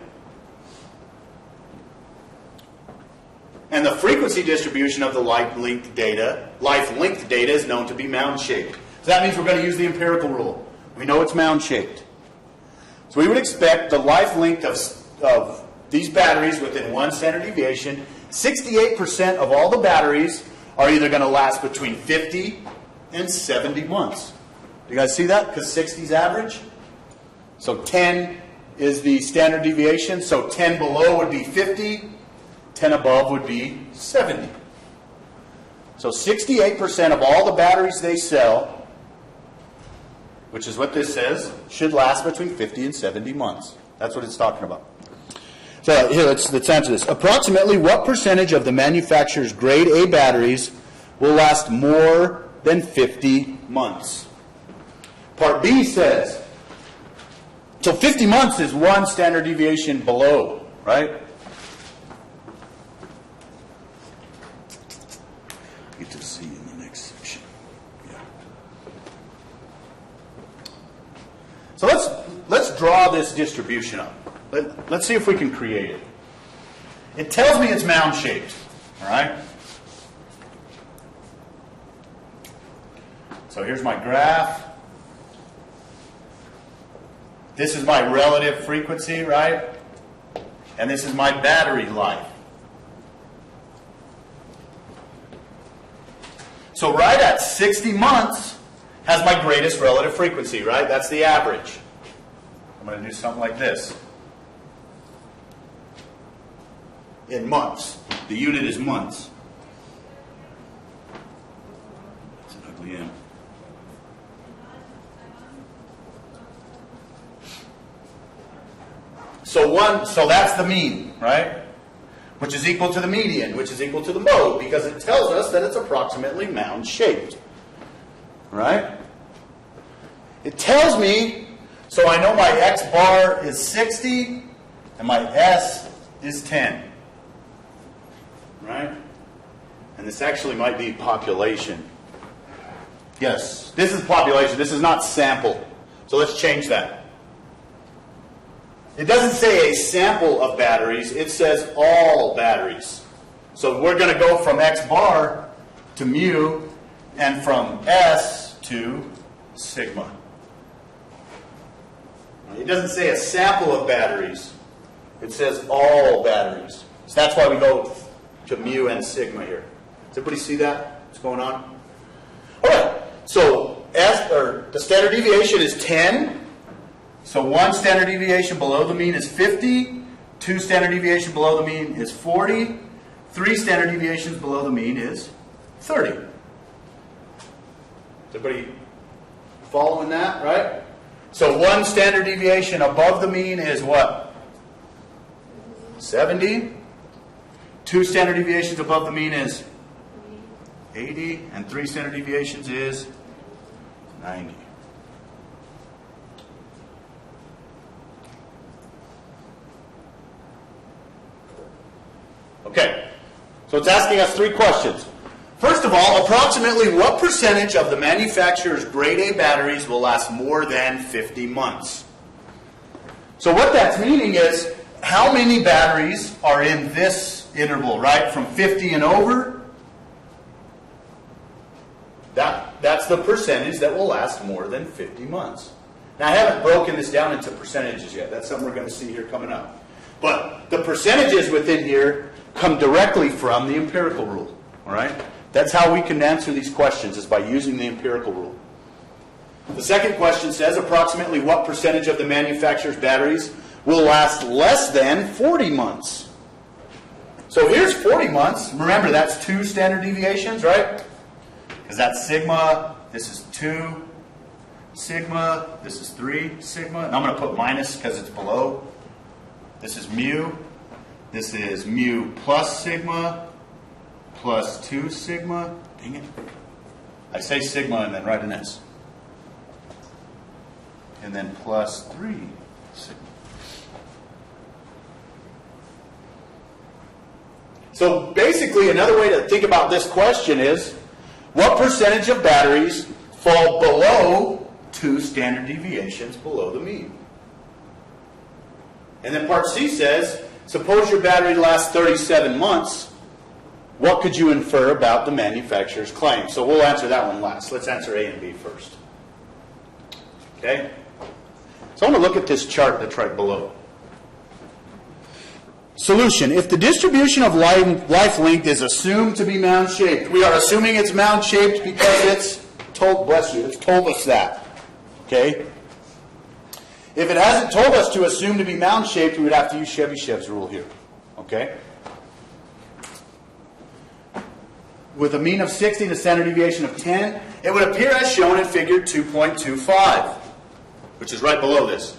And the frequency distribution of the life length data is known to be mound-shaped. So that means we're going to use the empirical rule. We know it's mound-shaped. So we would expect the life length of these batteries within one standard deviation. 68% of all the batteries are either going to last between 50 and 70 months. Do you guys see that? Because 60 is average. So 10 is the standard deviation. So 10 below would be 50. 10 above would be 70. So 68% of all the batteries they sell, which is what this says, should last between 50 and 70 months. That's what it's talking about. So here, let's answer this. Approximately what percentage of the manufacturer's grade A batteries will last more than 50 months? Part B says, so 50 months is one standard deviation below, right? Get to see in the next section. Yeah. So let's draw this distribution up. Let's see if we can create it. It tells me it's mound-shaped, all right? So here's my graph. This is my relative frequency, right? And this is my battery life. So right at 60 months has my greatest relative frequency, right? That's the average. I'm going to do something like this. In months. The unit is months. That's an ugly M. So that's the mean, right? Which is equal to the median, which is equal to the mode, because it tells us that it's approximately mound-shaped. Right? It tells me, so I know my x bar is 60 and my s is 10. Right? And this actually might be population. Yes, this is population. This is not sample. So let's change that. It doesn't say a sample of batteries. It says all batteries. So we're going to go from x bar to mu and from s to sigma. It doesn't say a sample of batteries. It says all batteries. So that's why we go to mu and sigma here. Does everybody see that? What's going on? All right. So the standard deviation is 10. So one standard deviation below the mean is 50. 2 standard deviation below the mean is 40. 3 standard deviations below the mean is 30. Is everybody following that, right? So 1 standard deviation above the mean is what? 70. 2 standard deviations above the mean is 80. And 3 standard deviations is 90. Okay, so it's asking us 3 questions. First of all, approximately what percentage of the manufacturer's grade A batteries will last more than 50 months? So what that's meaning is, how many batteries are in this interval, right? From 50 and over? That's the percentage that will last more than 50 months. Now, I haven't broken this down into percentages yet. That's something we're going to see here coming up. But the percentages within here come directly from the empirical rule. All right? That's how we can answer these questions, is by using the empirical rule. The second question says, approximately what percentage of the manufacturer's batteries will last less than 40 months? So here's 40 months. Remember, that's 2 standard deviations, right? Because that's sigma, this is 2 sigma, this is 3 sigma. And I'm going to put minus because it's below. This is mu. This is mu plus sigma plus 2 sigma. Dang it. I say sigma and then write an S. And then plus 3 sigma. So basically, another way to think about this question is, what percentage of batteries fall below 2 standard deviations below the mean? And then part C says, suppose your battery lasts 37 months, what could you infer about the manufacturer's claim? So we'll answer that one last. Let's answer A and B first. Okay? So I want to look at this chart that's right below. Solution. If the distribution of life length is assumed to be mound-shaped, we are assuming it's mound-shaped because it's told, bless you, it's told us that. Okay? If it hasn't told us to assume to be mound-shaped, we would have to use Chebyshev's rule here. Okay? With a mean of 60 and a standard deviation of 10, it would appear as shown in figure 2.25, which is right below this.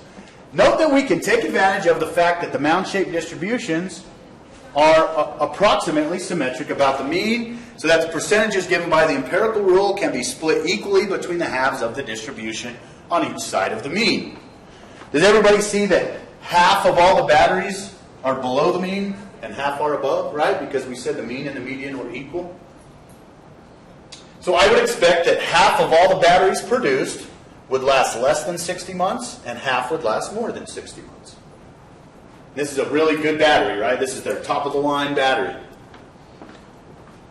Note that we can take advantage of the fact that the mound-shaped distributions are approximately symmetric about the mean, so that the percentages given by the empirical rule can be split equally between the halves of the distribution on each side of the mean. Does everybody see that half of all the batteries are below the mean and half are above, right? Because we said the mean and the median were equal. So I would expect that half of all the batteries produced would last less than 60 months, and half would last more than 60 months. This is a really good battery, right? This is their top-of-the-line battery.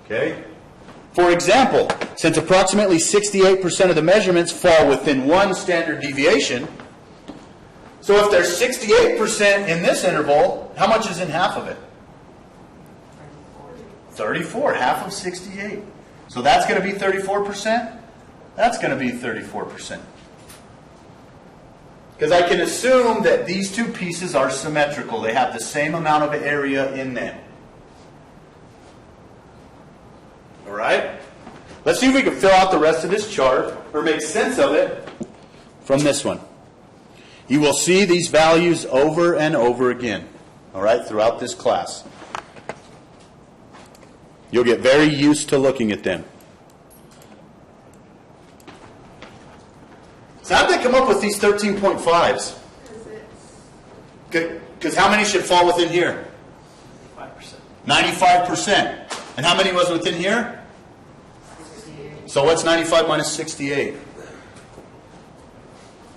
Okay? For example, since approximately 68% of the measurements fall within 1 standard deviation, so if there's 68% in this interval, how much is in half of it? 34, half of 68. So that's going to be 34%. That's going to be 34%. Because I can assume that these 2 pieces are symmetrical. They have the same amount of area in them. All right? Let's see if we can fill out the rest of this chart or make sense of it from this one. You will see these values over and over again, all right, throughout this class. You'll get very used to looking at them. So how did they come up with these 13.5s? Because how many should fall within here? 5%. 95%. And how many was within here? 68. So what's 95 minus 68?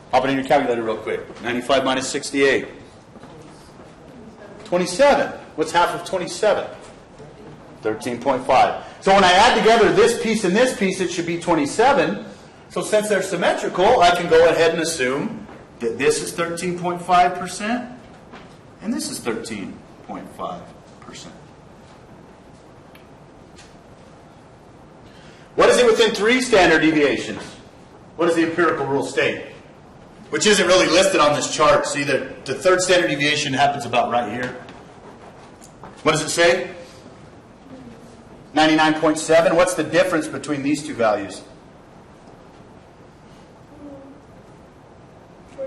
Pop it in your calculator real quick. 95 minus 68. 27. What's half of 27? 13.5. So when I add together this piece and this piece, it should be 27. So since they're symmetrical, I can go ahead and assume that this is 13.5% and this is 13.5%. What is it within 3 standard deviations? What does the empirical rule state? Which isn't really listed on this chart. See, the 3rd standard deviation happens about right here. What does it say? 99.7. What's the difference between these two values?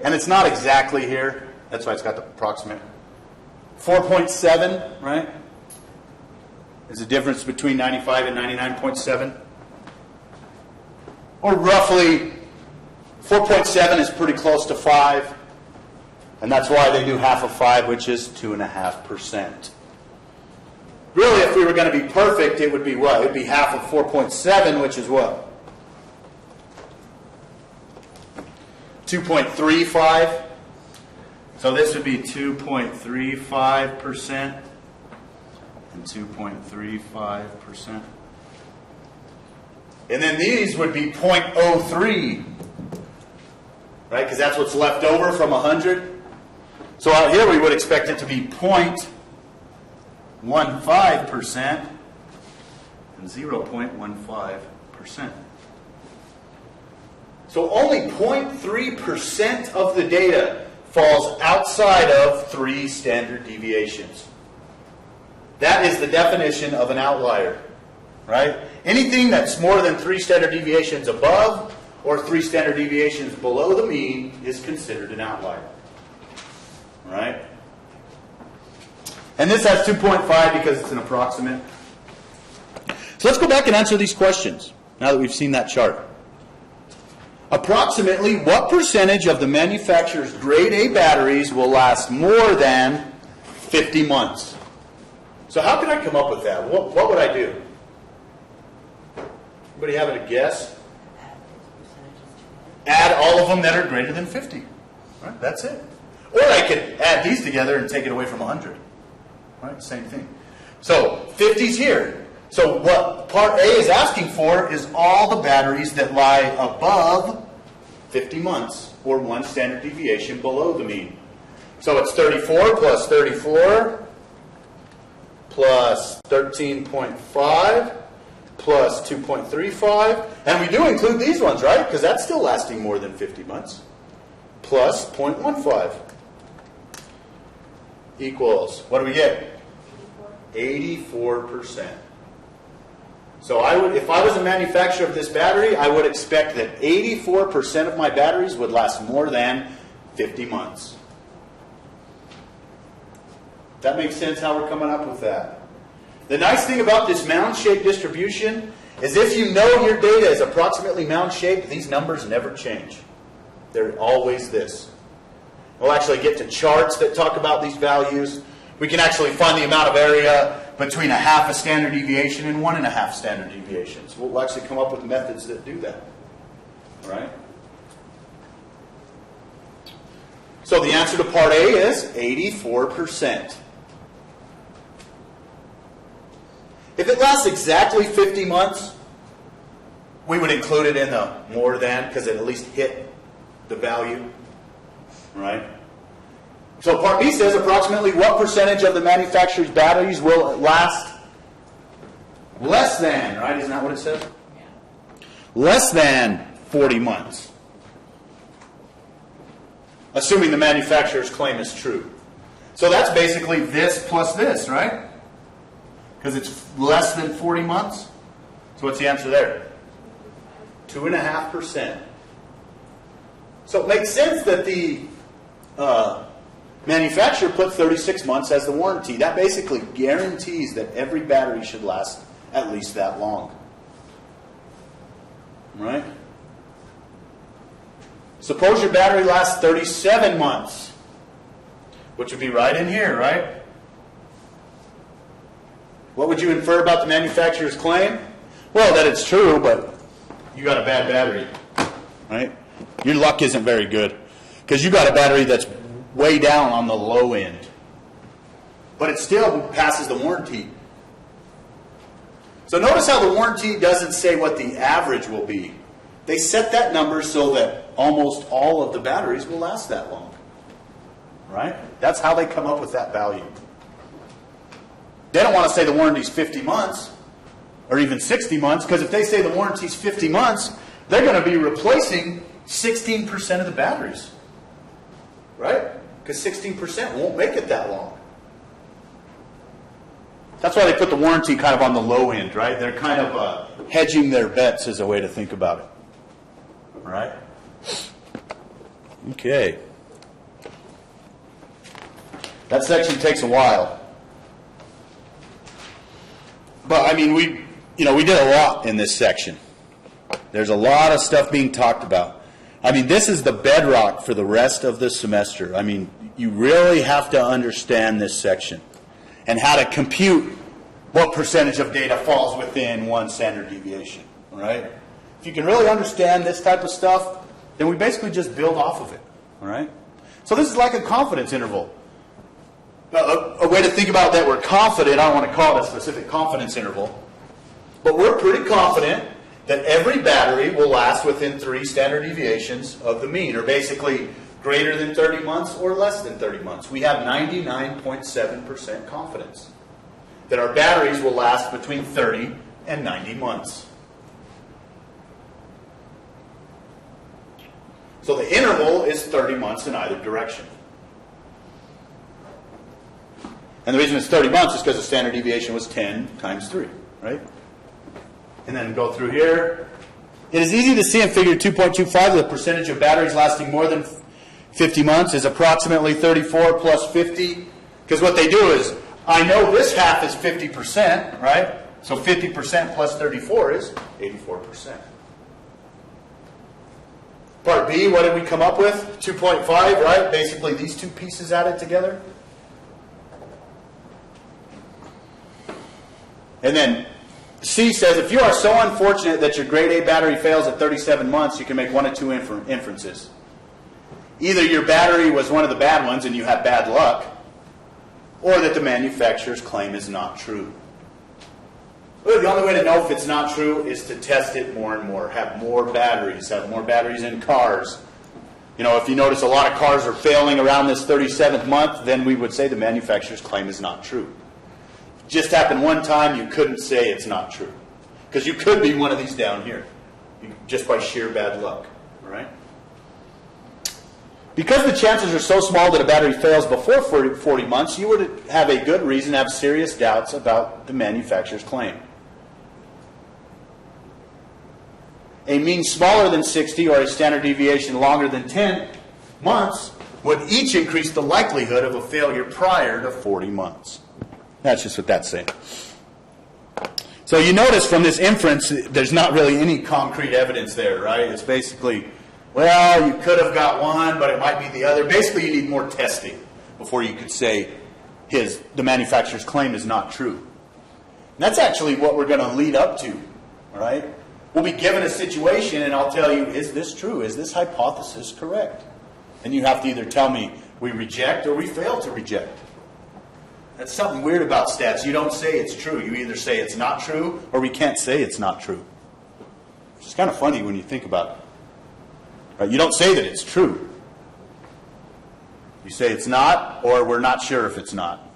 And it's not exactly here. That's why it's got the approximate. 4.7, right? Is the difference between 95 and 99.7. Or roughly, 4.7 is pretty close to 5. And that's why they do half of 5, which is 2.5%. Really, if we were going to be perfect, it would be what? It would be half of 4.7, which is what? 2.35. So this would be 2.35% and 2.35%. And then these would be 0.03, right? Because that's what's left over from 100. So out here we would expect it to be 0.15% and 0.15%. So only 0.3% of the data falls outside of 3 standard deviations. That is the definition of an outlier, right? Anything that's more than 3 standard deviations above or 3 standard deviations below the mean is considered an outlier, right? And this has 2.5 because it's an approximate. So let's go back and answer these questions now that we've seen that chart. Approximately what percentage of the manufacturer's grade A batteries will last more than 50 months? So how can I come up with that? What would I do? Anybody have a guess? Add all of them that are greater than 50. Right, that's it. Or I could add these together and take it away from 100. Right, same thing. So 50's here. So what part A is asking for is all the batteries that lie above 50 months or 1 standard deviation below the mean. So it's 34 plus 34 plus 13.5 plus 2.35. And we do include these ones, right? Because that's still lasting more than 50 months. Plus 0.15 equals, what do we get? 84%. So if I was a manufacturer of this battery, I would expect that 84% of my batteries would last more than 50 months. That makes sense how we're coming up with that. The nice thing about this mound-shaped distribution is if you know your data is approximately mound-shaped, these numbers never change. They're always this. We'll actually get to charts that talk about these values. We can actually find the amount of area between 1/2 a standard deviation and 1.5 standard deviations. We'll actually come up with methods that do that. All right? So the answer to part A is 84%. If it lasts exactly 50 months, we would include it in the more than because it at least hit the value. Right? So part B says approximately what percentage of the manufacturer's batteries will last less than, right? Isn't that what it says? Yeah. Less than 40 months. Assuming the manufacturer's claim is true. So that's basically this plus this, right? Because it's less than 40 months. So what's the answer there? 2.5%. So it makes sense that the manufacturer put 36 months as the warranty. That basically guarantees that every battery should last at least that long. Right? Suppose your battery lasts 37 months, which would be right in here, right? What would you infer about the manufacturer's claim? Well, that it's true, but you got a bad battery, right? Your luck isn't very good because you got a battery that's way down on the low end. But it still passes the warranty. So notice how the warranty doesn't say what the average will be. They set that number so that almost all of the batteries will last that long. Right? That's how they come up with that value. They don't want to say the warranty's 50 months or even 60 months because if they say the warranty's 50 months, they're going to be replacing 16% of the batteries. Right? Because 16% won't make it that long. That's why they put the warranty kind of on the low end, right? They're kind of hedging their bets is a way to think about it. All right? Okay. That section takes a while. But, I mean, we did a lot in this section. There's a lot of stuff being talked about. I mean, this is the bedrock for the rest of the semester. I mean, you really have to understand this section and how to compute what percentage of data falls within one standard deviation, all right? If you can really understand this type of stuff, then we basically just build off of it, all right? So this is like a confidence interval. A way to think about that, we're confident, I don't want to call it a specific confidence interval, but we're pretty confident that every battery will last within 3 standard deviations of the mean, or basically greater than 30 months or less than 30 months. We have 99.7% confidence that our batteries will last between 30 and 90 months. So the interval is 30 months in either direction. And the reason it's 30 months is because the standard deviation was 10 times 3, right? And then go through here. It is easy to see in figure 2.25 that the percentage of batteries lasting more than 50 months is approximately 34 plus 50. Because what they do is, I know this half is 50%, right? So 50% plus 34 is 84%. Part B, what did we come up with? 2.5, right? Basically these two pieces added together. And then C says, if you are so unfortunate that your grade A battery fails at 37 months, you can make one of two inferences. Either your battery was one of the bad ones and you have bad luck, or that the manufacturer's claim is not true. Well, the only way to know if it's not true is to test it more and more. Have more batteries in cars. You know, if you notice a lot of cars are failing around this 37th month, then we would say the manufacturer's claim is not true. Just happened one time, you couldn't say it's not true. Because you could be one of these down here, just by sheer bad luck. All right? Because the chances are so small that a battery fails before 40 months, you would have a good reason to have serious doubts about the manufacturer's claim. A mean smaller than 60 or a standard deviation longer than 10 months would each increase the likelihood of a failure prior to 40 months. That's just what that's saying. So you notice from this inference, there's not really any concrete evidence there, right? It's basically, well, you could have got one, but it might be the other. Basically, you need more testing before you could say the manufacturer's claim is not true. And that's actually what we're going to lead up to, all right? We'll be given a situation, and I'll tell you, is this true? Is this hypothesis correct? And you have to either tell me we reject or we fail to reject. That's something weird about stats. You don't say it's true. You either say it's not true or we can't say it's not true. Which is kind of funny when you think about it. Right? You don't say that it's true. You say it's not, or we're not sure if it's not.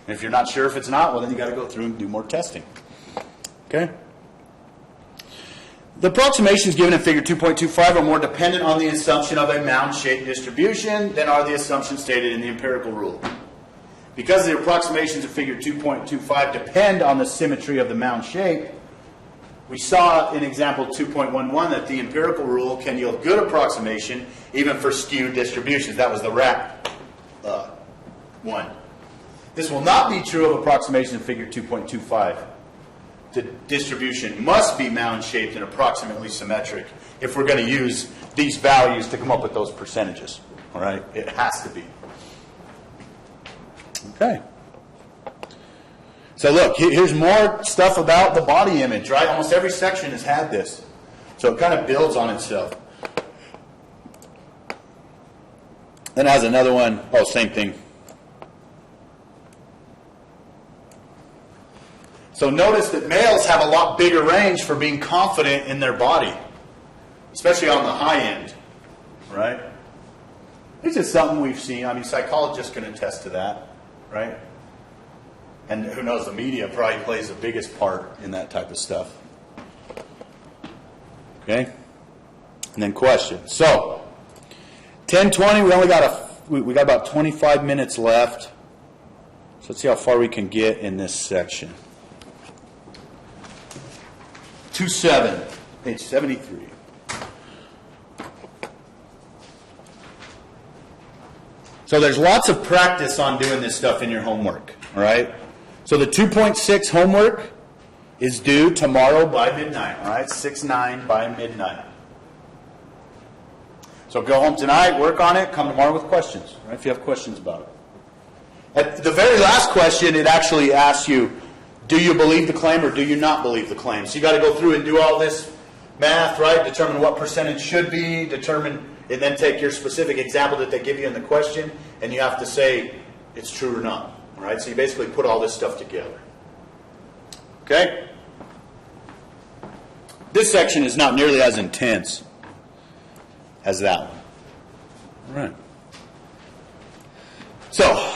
And if you're not sure if it's not, well, then you've got to go through and do more testing. Okay? The approximations given in figure 2.25 are more dependent on the assumption of a mound-shaped distribution than are the assumptions stated in the empirical rule. Because the approximations of figure 2.25 depend on the symmetry of the mound shape, we saw in example 2.11 that the empirical rule can yield good approximation even for skewed distributions. That was the RAP one. This will not be true of approximation in figure 2.25. The distribution must be mound-shaped and approximately symmetric if we're going to use these values to come up with those percentages. All right? It has to be. Okay. So look, here's more stuff about the body image, right? Almost every section has had this. So it kind of builds on itself. Then it has another one. Oh, same thing. So notice that males have a lot bigger range for being confident in their body, especially on the high end, right? It's just something we've seen. I mean, psychologists can attest to that, right? And who knows, the media probably plays the biggest part in that type of stuff. Okay? And then questions. So, 10:20, we only got we got about 25 minutes left. So let's see how far we can get in this section. 2.7, page 73. So there's lots of practice on doing this stuff in your homework, all right? So the 2.6 homework is due tomorrow by midnight, all right? 6/9 by midnight. So go home tonight, work on it, come tomorrow with questions, all right, if you have questions about it. At the very last question, it actually asks you, do you believe the claim or do you not believe the claim? So you got to go through and do all this math, right? Determine what percentage should be, and then take your specific example that they give you in the question, and you have to say it's true or not. All right? So you basically put all this stuff together. Okay? This section is not nearly as intense as that one. All right. So,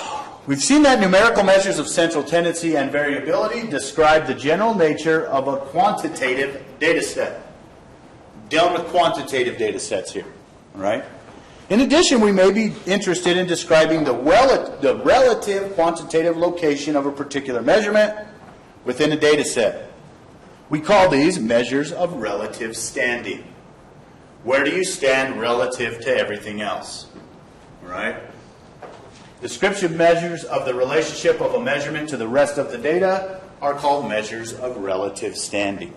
we've seen that numerical measures of central tendency and variability describe the general nature of a quantitative data set. Dealing with quantitative data sets here. All right? In addition, we may be interested in describing the relative quantitative location of a particular measurement within a data set. We call these measures of relative standing. Where do you stand relative to everything else? All right? Descriptive measures of the relationship of a measurement to the rest of the data are called measures of relative standing.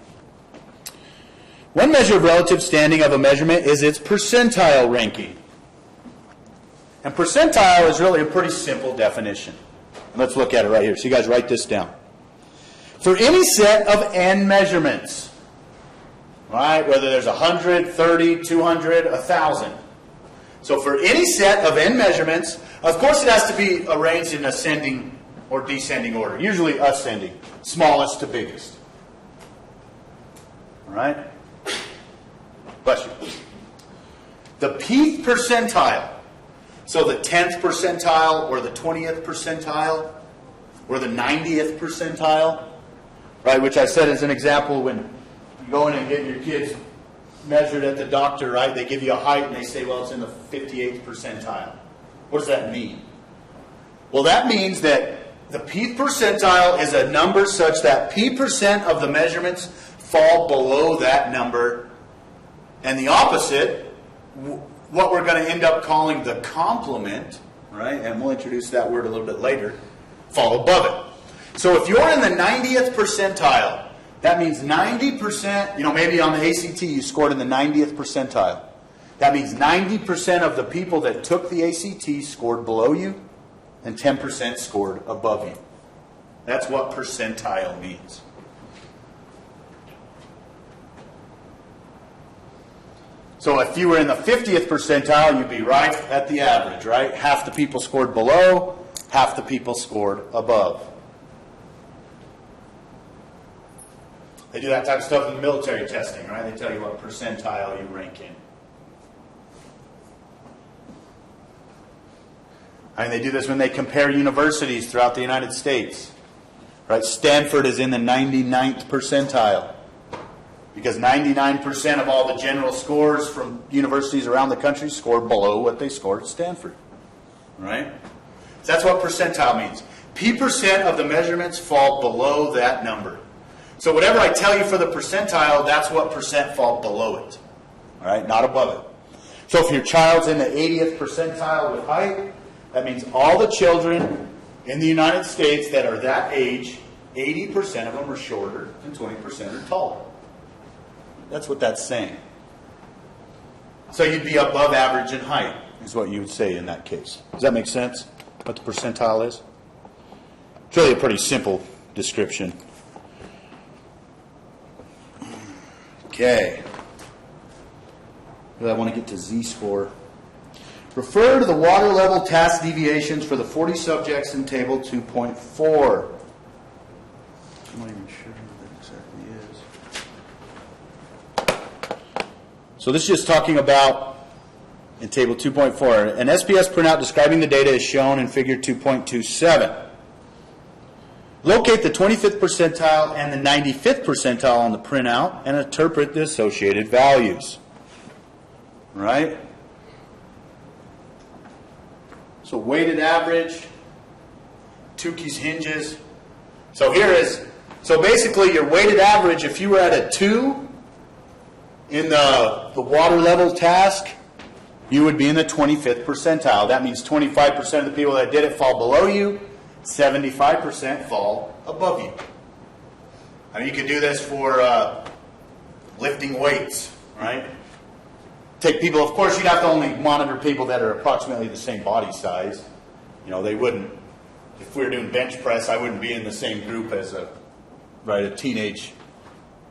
One measure of relative standing of a measurement is its percentile ranking. And percentile is really a pretty simple definition. Let's look at it right here. So you guys write this down. For any set of n measurements, right, whether there's 100, 30, 200, 1,000. So for any set of n measurements, of course it has to be arranged in ascending or descending order, usually ascending, smallest to biggest. All right? Bless you. The pth percentile, so the 10th percentile or the 20th percentile or the 90th percentile, right, which I said as an example when you go in and get your kids measured at the doctor, right, they give you a height and they say, well, it's in the 58th percentile. What does that mean? Well, that means that the pth percentile is a number such that p% of the measurements fall below that number, and the opposite, what we're going to end up calling the complement, right, and we'll introduce that word a little bit later, fall above it. So if you're in the 90th percentile, that means 90%, maybe on the ACT you scored in the 90th percentile. That means 90% of the people that took the ACT scored below you, and 10% scored above you. That's what percentile means. So if you were in the 50th percentile, you'd be right at the average, right? Half the people scored below, half the people scored above. They do that type of stuff in the military testing, right? They tell you what percentile you rank in. I mean, they do this when they compare universities throughout the United States. Right? Stanford is in the 99th percentile because 99% of all the general scores from universities around the country score below what they scored at Stanford. Right? So that's what percentile means. P% of the measurements fall below that number. So whatever I tell you for the percentile, that's what percent fall below it. All right? Not above it. So if your child's in the 80th percentile with height, that means all the children in the United States that are that age, 80% of them are shorter and 20% are taller. That's what that's saying. So you'd be above average in height, is what you would say in that case. Does that make sense? What the percentile is? It's really a pretty simple description. Okay. I want to get to Z-score. Refer to the water level task deviations for the 40 subjects in Table 2.4. I'm not even sure what that exactly is. So this is just talking about, in Table 2.4, an SPS printout describing the data is shown in Figure 2.27. Locate the 25th percentile and the 95th percentile on the printout and interpret the associated values. Right? So weighted average, Tukey's hinges. So so basically your weighted average, if you were at a 2 in the water level task, you would be in the 25th percentile. That means 25% of the people that did it fall below you, 75% fall above you. I mean, you could do this for lifting weights, right? Take people, of course, you'd have to only monitor people that are approximately the same body size. You know, they wouldn't, if we were doing bench press, I wouldn't be in the same group as a teenage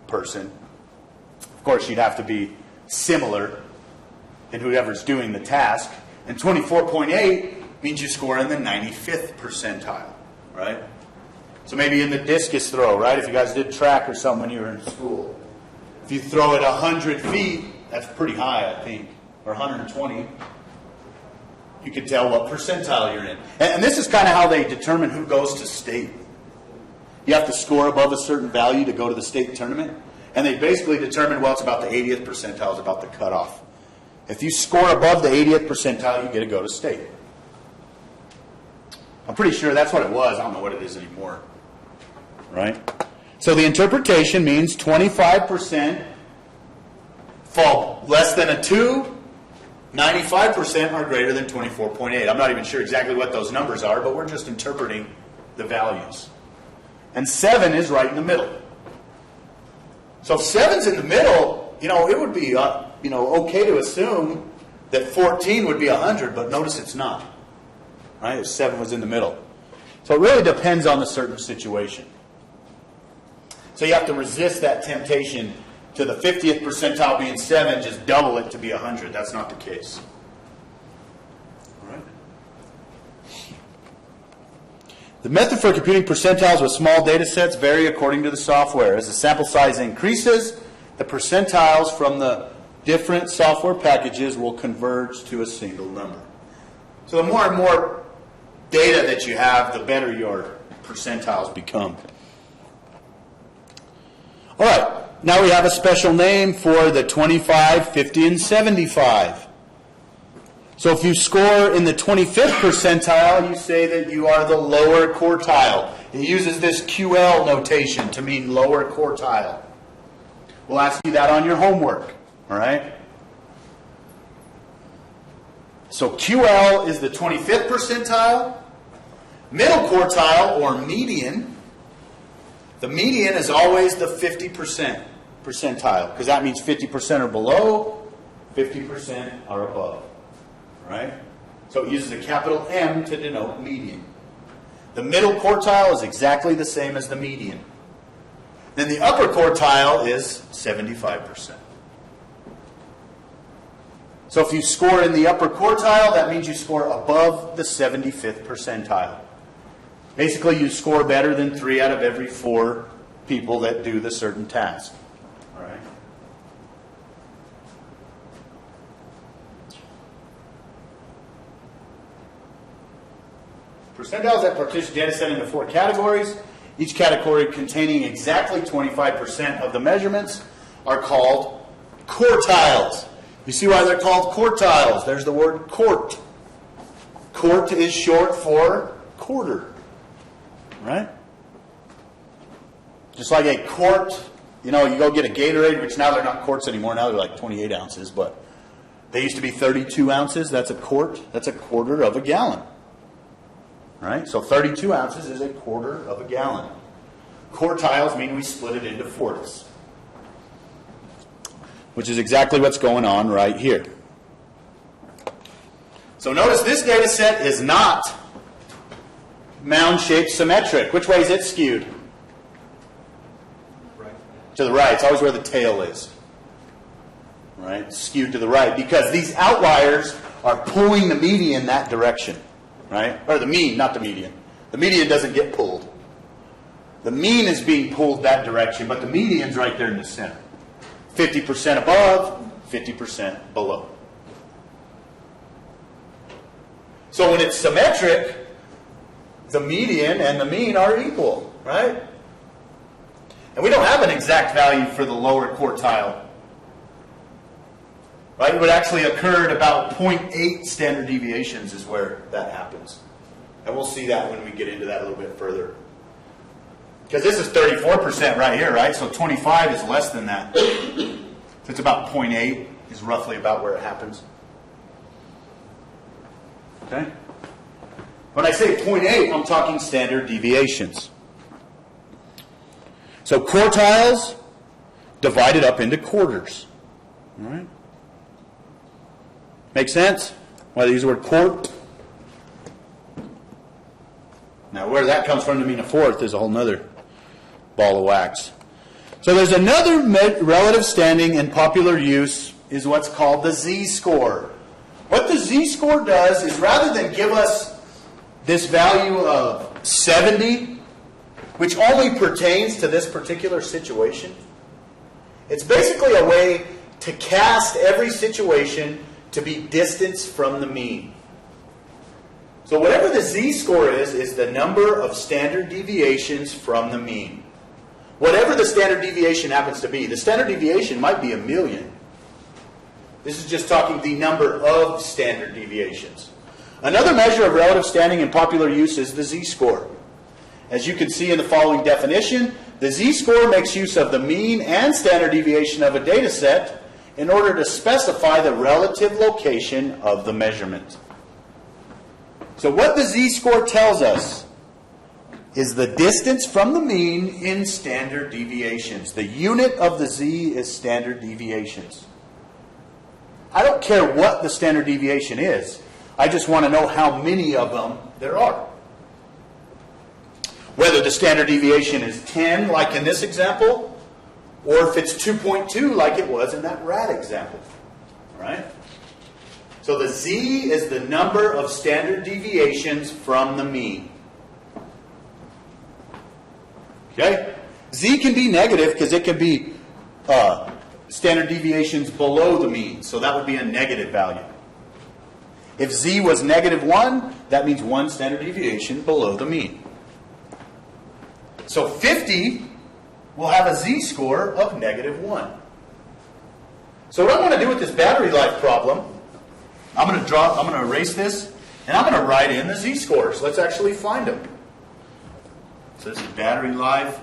person. Of course, you'd have to be similar in whoever's doing the task. And 24.8 means you score in the 95th percentile, right? So maybe in the discus throw, right? If you guys did track or something when you were in school. If you throw it 100 feet, that's pretty high, I think, or 120. You can tell what percentile you're in. And this is kind of how they determine who goes to state. You have to score above a certain value to go to the state tournament. And they basically determine, well, it's about the 80th percentile, it's about the cutoff. If you score above the 80th percentile, you get to go to state. I'm pretty sure that's what it was. I don't know what it is anymore. Right? So the interpretation means 25% fall less than a 2, 95% are greater than 24.8. I'm not even sure exactly what those numbers are, but we're just interpreting the values. And 7 is right in the middle. So if 7's in the middle, it would be okay to assume that 14 would be 100, but notice it's not. Right? If 7 was in the middle. So it really depends on the certain situation. So you have to resist that temptation to the 50th percentile being 7, just double it to be 100. That's not the case. All right. The method for computing percentiles with small data sets vary according to the software. As the sample size increases, the percentiles from the different software packages will converge to a single number. So the more and more data that you have, the better your percentiles become. All right, now we have a special name for the 25, 50, and 75. So if you score in the 25th percentile, you say that you are the lower quartile. It uses this QL notation to mean lower quartile. We'll ask you that on your homework, all right? So QL is the 25th percentile. Middle quartile, or median, the median is always the 50% percentile, because that means 50% are below, 50% are above. Right? So it uses a capital M to denote median. The middle quartile is exactly the same as the median. Then the upper quartile is 75%. So if you score in the upper quartile, that means you score above the 75th percentile. Basically, you score better than 3 out of every 4 people that do the certain task. All right? Percentiles that partition data set into 4 categories. Each category containing exactly 25% of the measurements are called quartiles. You see why they're called quartiles? There's the word quart. Quart is short for quarter. Right? Just like a quart, you go get a Gatorade, which now they're not quarts anymore. Now they're like 28 ounces, but they used to be 32 ounces. That's a quart. That's a quarter of a gallon. Right? So 32 ounces is a quarter of a gallon. Quartiles mean we split it into fourths, which is exactly what's going on right here. So notice this data set is not mound-shaped symmetric. Which way is it skewed? Right. To the right. It's always where the tail is. Right? It's skewed to the right because these outliers are pulling the median that direction. Right? Or the mean, not the median. The median doesn't get pulled. The mean is being pulled that direction, but the median's right there in the center. 50% above, 50% below. So when it's symmetric, the median and the mean are equal, right? And we don't have an exact value for the lower quartile. Right? It would actually occur at about 0.8 standard deviations is where that happens. And we'll see that when we get into that a little bit further. Because this is 34% right here, right? So 25 is less than that. So it's about 0.8 is roughly about where it happens. Okay? When I say 0.8, I'm talking standard deviations. So quartiles divided up into quarters. All right? Make sense? Why they use the word quart? Now, where that comes from to mean a fourth is a whole nother ball of wax. So there's another relative standing in popular use is what's called the z-score. What the z-score does is rather than give us this value of 70, which only pertains to this particular situation, it's basically a way to cast every situation to be distance from the mean. So whatever the z-score is the number of standard deviations from the mean. Whatever the standard deviation happens to be. The standard deviation might be 1,000,000. This is just talking the number of standard deviations. Another measure of relative standing in popular use is the z-score. As you can see in the following definition, the z-score makes use of the mean and standard deviation of a data set in order to specify the relative location of the measurement. So what the z-score tells us is the distance from the mean in standard deviations. The unit of the z is standard deviations. I don't care what the standard deviation is. I just want to know how many of them there are. Whether the standard deviation is 10, like in this example, or if it's 2.2, like it was in that rat example. All right? So the z is the number of standard deviations from the mean. Okay? Z can be negative because it can be standard deviations below the mean. So that would be a negative value. If z was -1, that means one standard deviation below the mean. So 50 will have a z-score of -1. So what I want to do with this battery life problem, I'm going to erase this, and I'm going to write in the z-scores. Let's actually find them. So this is battery life.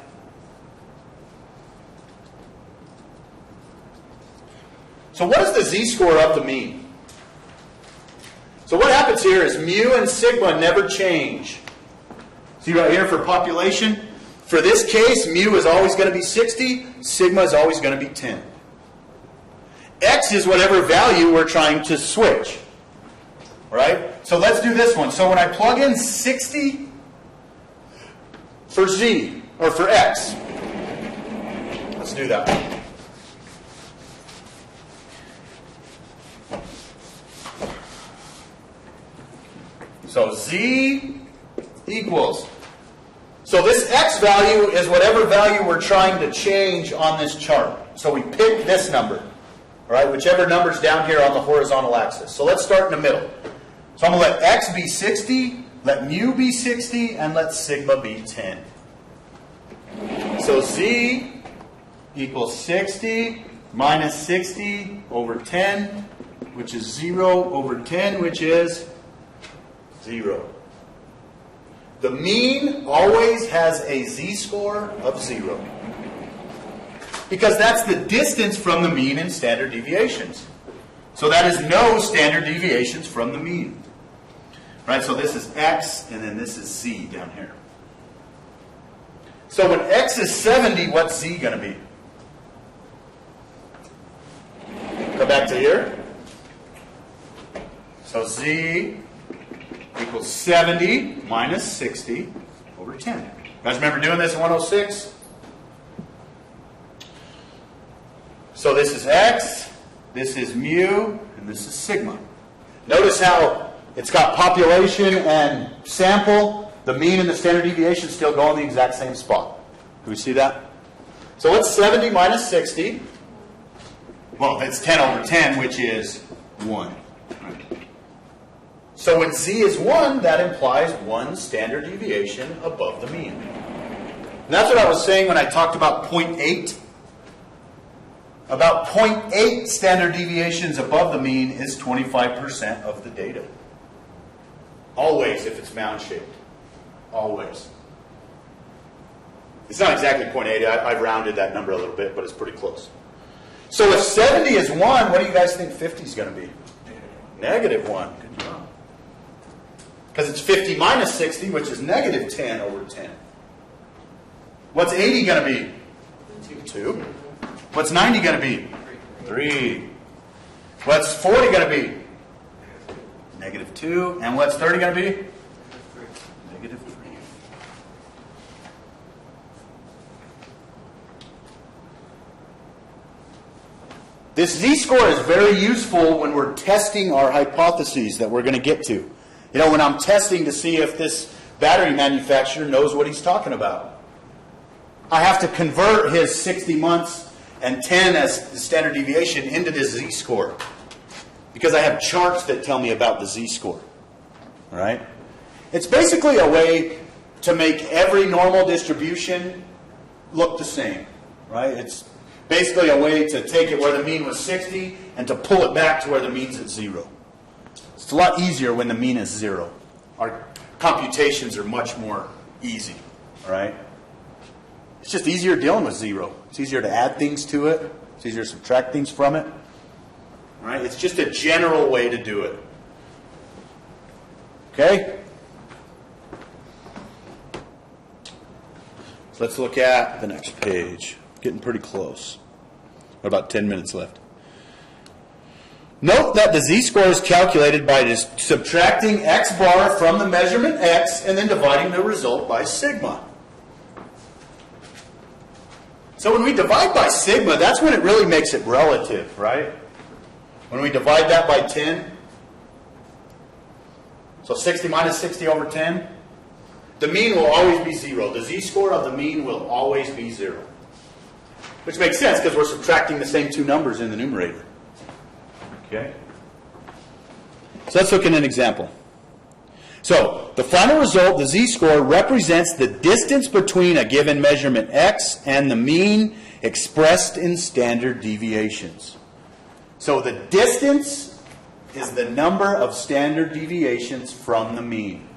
So what is the z-score of the mean? So what happens here is mu and sigma never change. See right here for population? For this case, mu is always going to be 60, sigma is always going to be 10. X is whatever value we're trying to switch. Right? So let's do this one. So when I plug in 60 for Z, or for X, let's do that one. So Z equals, so this X value is whatever value we're trying to change on this chart. So we pick this number, all right, whichever number's down here on the horizontal axis. So let's start in the middle. So I'm going to let X be 60, let mu be 60, and let sigma be 10. So Z equals 60 minus 60 over 10, which is 0 over 10, which is 0. The mean always has a z-score of 0. Because that's the distance from the mean in standard deviations. So that is no standard deviations from the mean. Right, so this is X, and then this is Z down here. So when X is 70, what's Z going to be? Go back to here. So Z equals 70 minus 60 over 10. You guys remember doing this in 106? So this is X, this is mu, and this is sigma. Notice how it's got population and sample. The mean and the standard deviation still go in the exact same spot. Do we see that? So what's 70 minus 60? Well, it's 10 over 10, which is 1. So when Z is 1, that implies 1 standard deviation above the mean. And that's what I was saying when I talked about 0.8. About 0.8 standard deviations above the mean is 25% of the data. Always, if it's mound-shaped. Always. It's not exactly 0.80. I've rounded that number a little bit, but it's pretty close. So if 70 is 1, what do you guys think 50 is going to be? Negative 1. Good job. Because it's 50 minus 60, which is negative 10 over 10. What's 80 going to be? 2. What's 90 going to be? 3. What's 40 going to be? Negative 2. And what's 30 going to be? Negative 3. This z-score is very useful when we're testing our hypotheses that we're going to get to. You know, when I'm testing to see if this battery manufacturer knows what he's talking about. I have to convert his 60 months and 10 as the standard deviation into this z-score. Because I have charts that tell me about the z-score. All right? It's basically a way to make every normal distribution look the same. Right? It's basically a way to take it where the mean was 60 and to pull it back to where the mean's at 0. It's a lot easier when the mean is 0. Our computations are much more easy. All right? It's just easier dealing with 0. It's easier to add things to it. It's easier to subtract things from it. All right? It's just a general way to do it. Okay? So let's look at the next page. Getting pretty close. We're about 10 minutes left. Note that the z-score is calculated by just subtracting x bar from the measurement x and then dividing the result by sigma. So when we divide by sigma, that's when it really makes it relative, right? When we divide that by 10, so 60 minus 60 over 10, the mean will always be 0. The z-score of the mean will always be 0. Which makes sense because we're subtracting the same two numbers in the numerator. Okay? So let's look at an example. So the final result, the z-score, represents the distance between a given measurement x and the mean expressed in standard deviations. So the distance is the number of standard deviations from the mean.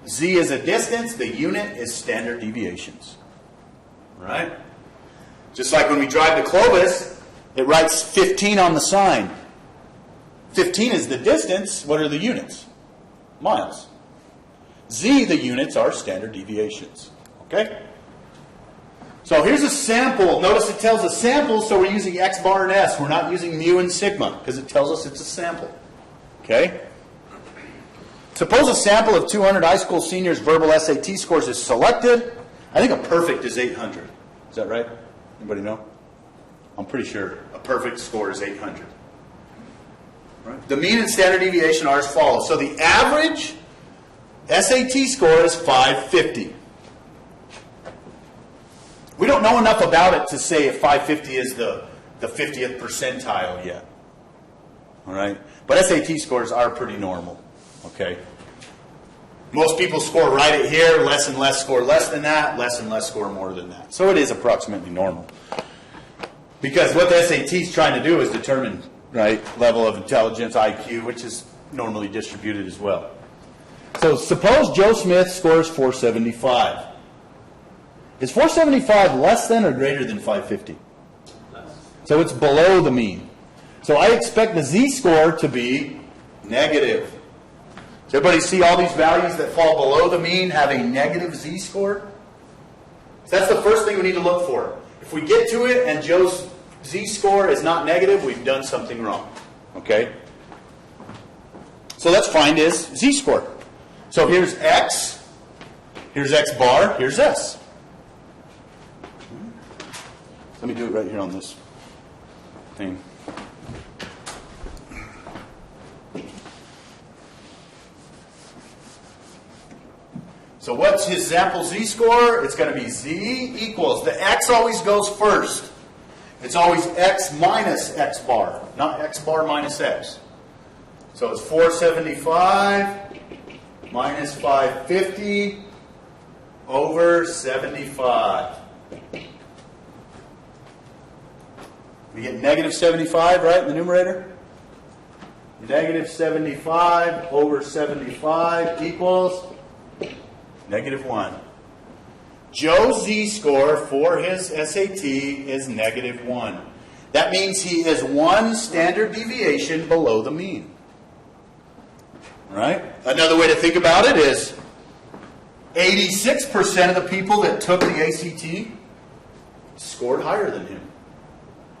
Z is a distance, the unit is standard deviations. Right? Just like when we drive to Clovis, it writes 15 on the sign. 15 is the distance. What are the units? Miles. Z, the units, are standard deviations. Okay? So here's a sample. Notice it tells us sample, so we're using x bar and s. We're not using mu and sigma because it tells us it's a sample. Okay? Suppose a sample of 200 high school seniors' verbal SAT scores is selected. I think a perfect is 800. Is that right? Anybody know? I'm pretty sure a perfect score is 800. Right? The mean and standard deviation are as follows. So the average SAT score is 550. We don't know enough about it to say if 550 is the 50th percentile yet. All right? But SAT scores are pretty normal. Okay? Most people score right at here, less and less score less than that, less and less score more than that. So it is approximately normal. Because what the SAT is trying to do is determine, right, level of intelligence, IQ, which is normally distributed as well. So suppose Joe Smith scores 475. Is 475 less than or greater than 550? So it's below the mean. So I expect the z-score to be negative. Does everybody see all these values that fall below the mean have a negative z-score? So that's the first thing we need to look for. If we get to it and Joe's z-score is not negative, we've done something wrong. Okay? So let's find his z-score. So here's x, here's x bar, here's s. Let me do it right here on this thing. So what's his sample z-score? It's going to be z equals, the x always goes first. It's always x minus x bar, not x bar minus x. So it's 475 minus 550 over 75. We get negative 75, right, in the numerator? Negative 75 over 75 equals negative 1. Joe's z-score for his SAT is negative 1. That means he is 1 standard deviation below the mean. Right? Another way to think about it is 86% of the people that took the ACT scored higher than him.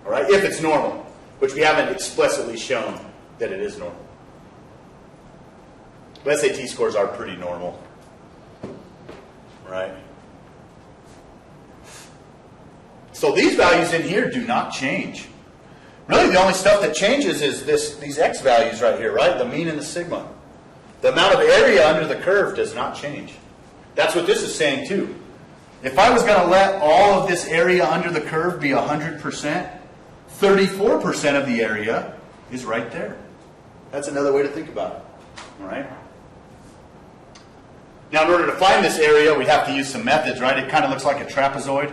All right? If it's normal, which we haven't explicitly shown that it is normal. But SAT scores are pretty normal. Right? So these values in here do not change. Really, the only stuff that changes is these x values right here, right? The mean and the sigma. The amount of area under the curve does not change. That's what this is saying too. If I was going to let all of this area under the curve be 100%, 34% of the area is right there. That's another way to think about it. All right? Now, in order to find this area, we'd have to use some methods, right? It kind of looks like a trapezoid.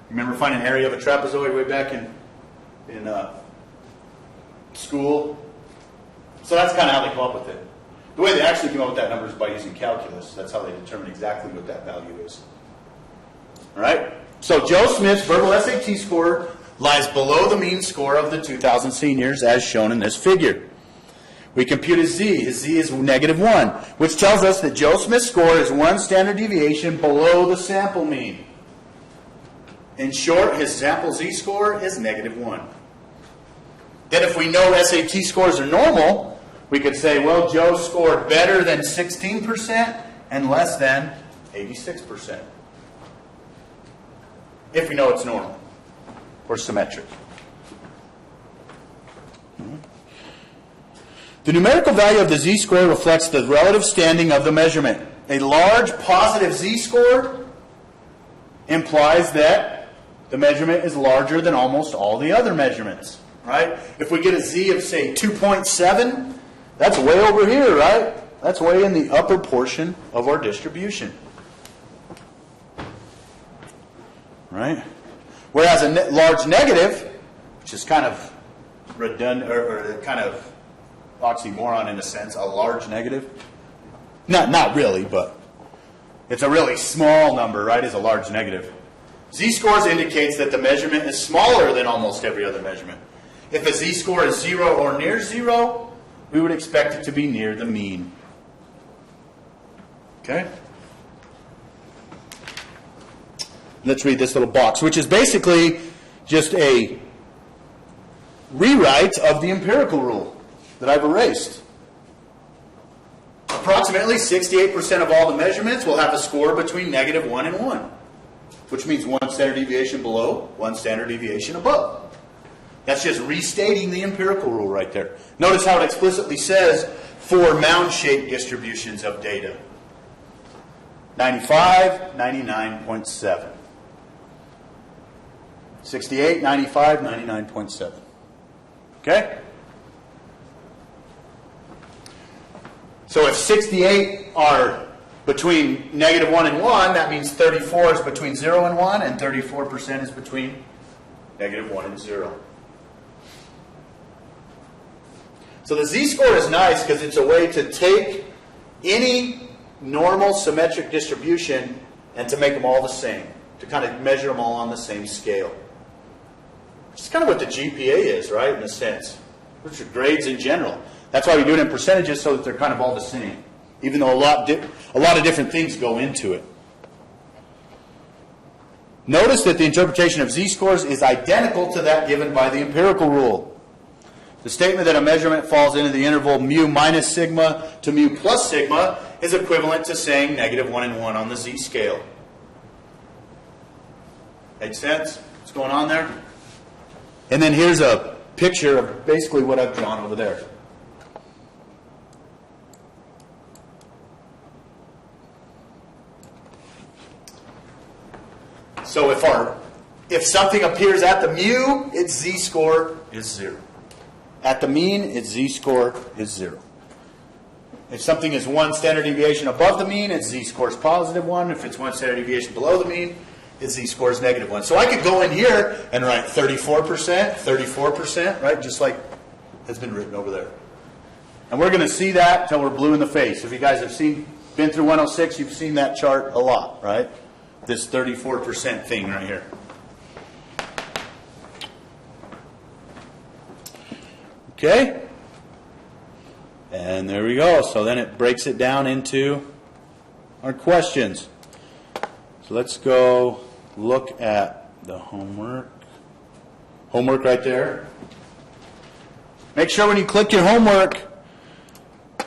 Remember finding an area of a trapezoid way back in school? So that's kind of how they come up with it. The way they actually came up with that number is by using calculus. That's how they determine exactly what that value is. All right? So Joe Smith's verbal SAT score lies below the mean score of the 2,000 seniors, as shown in this figure. We compute his z. His z is negative 1, which tells us that Joe Smith's score is 1 standard deviation below the sample mean. In short, his sample z-score is negative 1. Then if we know SAT scores are normal, we could say, well, Joe scored better than 16% and less than 86%. If we know it's normal or symmetric. The numerical value of the z-score reflects the relative standing of the measurement. A large positive z-score implies that the measurement is larger than almost all the other measurements, right? If we get a z of, say, 2.7, that's way over here, right? That's way in the upper portion of our distribution. Right? Whereas a large negative, which is kind of redundant, or kind of oxymoron in a sense, a large negative. Not really, but it's a really small number, right, is a large negative. Z-scores indicates that the measurement is smaller than almost every other measurement. If a z-score is 0 or near 0, we would expect it to be near the mean. Okay? Let's read this little box, which is basically just a rewrite of the empirical rule that I've erased. Approximately 68% of all the measurements will have a score between negative 1 and 1, which means 1 standard deviation below, 1 standard deviation above. That's just restating the empirical rule right there. Notice how it explicitly says for mound-shaped distributions of data. 95, 99.7. 68, 95, 99.7. Okay? So if 68 are between negative 1 and 1, that means 34 is between 0 and 1, and 34% is between negative 1 and 0. So the z-score is nice because it's a way to take any normal symmetric distribution and to make them all the same, to kind of measure them all on the same scale. It's kind of what the GPA is, right, in a sense, which are grades in general. That's why we do it in percentages, so that they're kind of all the same, even though a lot of different things go into it. Notice that the interpretation of z-scores is identical to that given by the empirical rule. The statement that a measurement falls into the interval mu minus sigma to mu plus sigma is equivalent to saying negative 1 and 1 on the z-scale. Make sense? What's going on there? And then here's a picture of basically what I've drawn over there. So if something appears at the mu, its z-score is 0. At the mean, its z-score is 0. If something is 1 standard deviation above the mean, its z-score is positive 1. If it's 1 standard deviation below the mean, its z-score is negative 1. So I could go in here and write 34%, 34%, right? Just like has been written over there. And we're going to see that until we're blue in the face. If you guys have been through 106, you've seen that chart a lot, right? This 34% thing right here. Okay? And there we go. So then it breaks it down into our questions. So let's go look at the homework. Homework right there. Make sure when you click your homework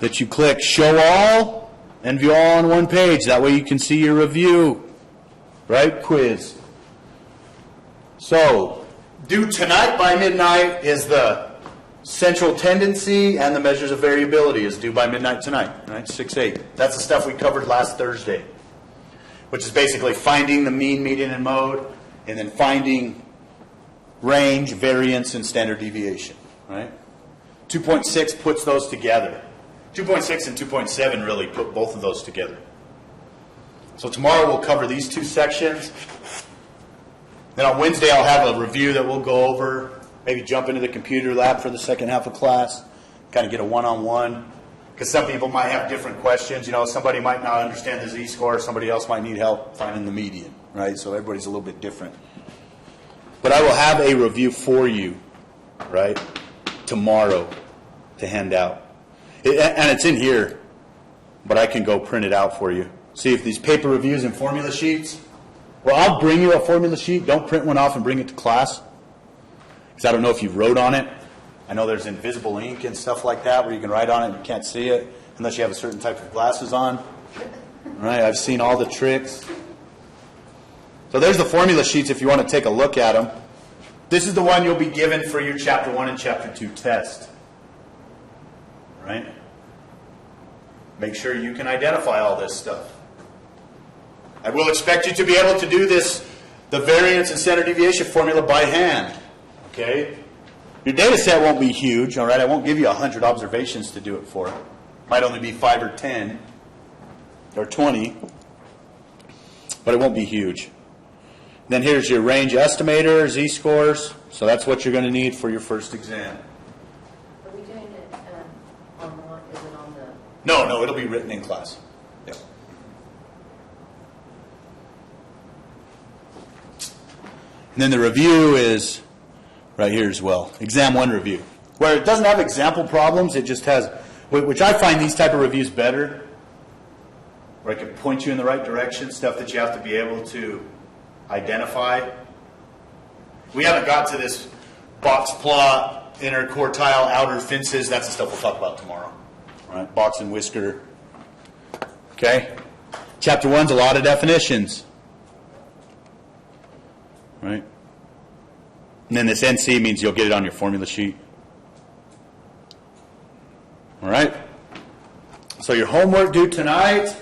that you click Show All and View All on one page. That way you can see your review. Right? Quiz. So, due tonight by midnight is the central tendency, and the measures of variability is due by midnight tonight. Right? 6-8. That's the stuff we covered last Thursday, which is basically finding the mean, median, and mode, and then finding range, variance, and standard deviation. Right? 2.6 puts those together. 2.6 and 2.7 really put both of those together. So tomorrow we'll cover these two sections. Then on Wednesday I'll have a review that we'll go over, maybe jump into the computer lab for the second half of class, kind of get a one-on-one. Because some people might have different questions. You know, somebody might not understand the z-score, somebody else might need help finding the median, right? So everybody's a little bit different. But I will have a review for you, right, tomorrow to hand out. And it's in here, but I can go print it out for you. See if these paper reviews and formula sheets, well, I'll bring you a formula sheet. Don't print one off and bring it to class, because I don't know if you wrote on it. I know there's invisible ink and stuff like that where you can write on it and you can't see it unless you have a certain type of glasses on. Right? I've seen all the tricks. So there's the formula sheets if you want to take a look at them. This is the one you'll be given for your Chapter 1 and Chapter 2 test. Right? Make sure you can identify all this stuff. I will expect you to be able to do this, the variance and standard deviation formula by hand. Okay? Your data set won't be huge, all right? I won't give you 100 observations to do it for. Might only be 5 or 10 or 20, but it won't be huge. Then here's your range estimator, z-scores. So that's what you're going to need for your first exam. Are we doing it online? Is it on the... No, it'll be written in class. Yeah. And then the review is right here as well. Exam 1 review. Where it doesn't have example problems, it just has, which I find these type of reviews better, where I can point you in the right direction, stuff that you have to be able to identify. We haven't got to this box plot, inner quartile, outer fences. That's the stuff we'll talk about tomorrow. Right? Box and whisker. Okay? Chapter 1's a lot of definitions. Right? And then this NC means you'll get it on your formula sheet. All right? So your homework due tonight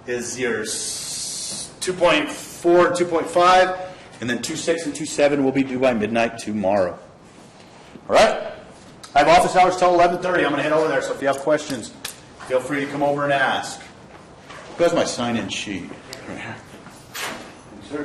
is your 2.4 and 2.5, and then 2.6 and 2.7 will be due by midnight tomorrow. All right? I have office hours till 11:30. I'm going to head over there, so if you have questions, feel free to come over and ask. Where's my sign-in sheet? Right here. Sir?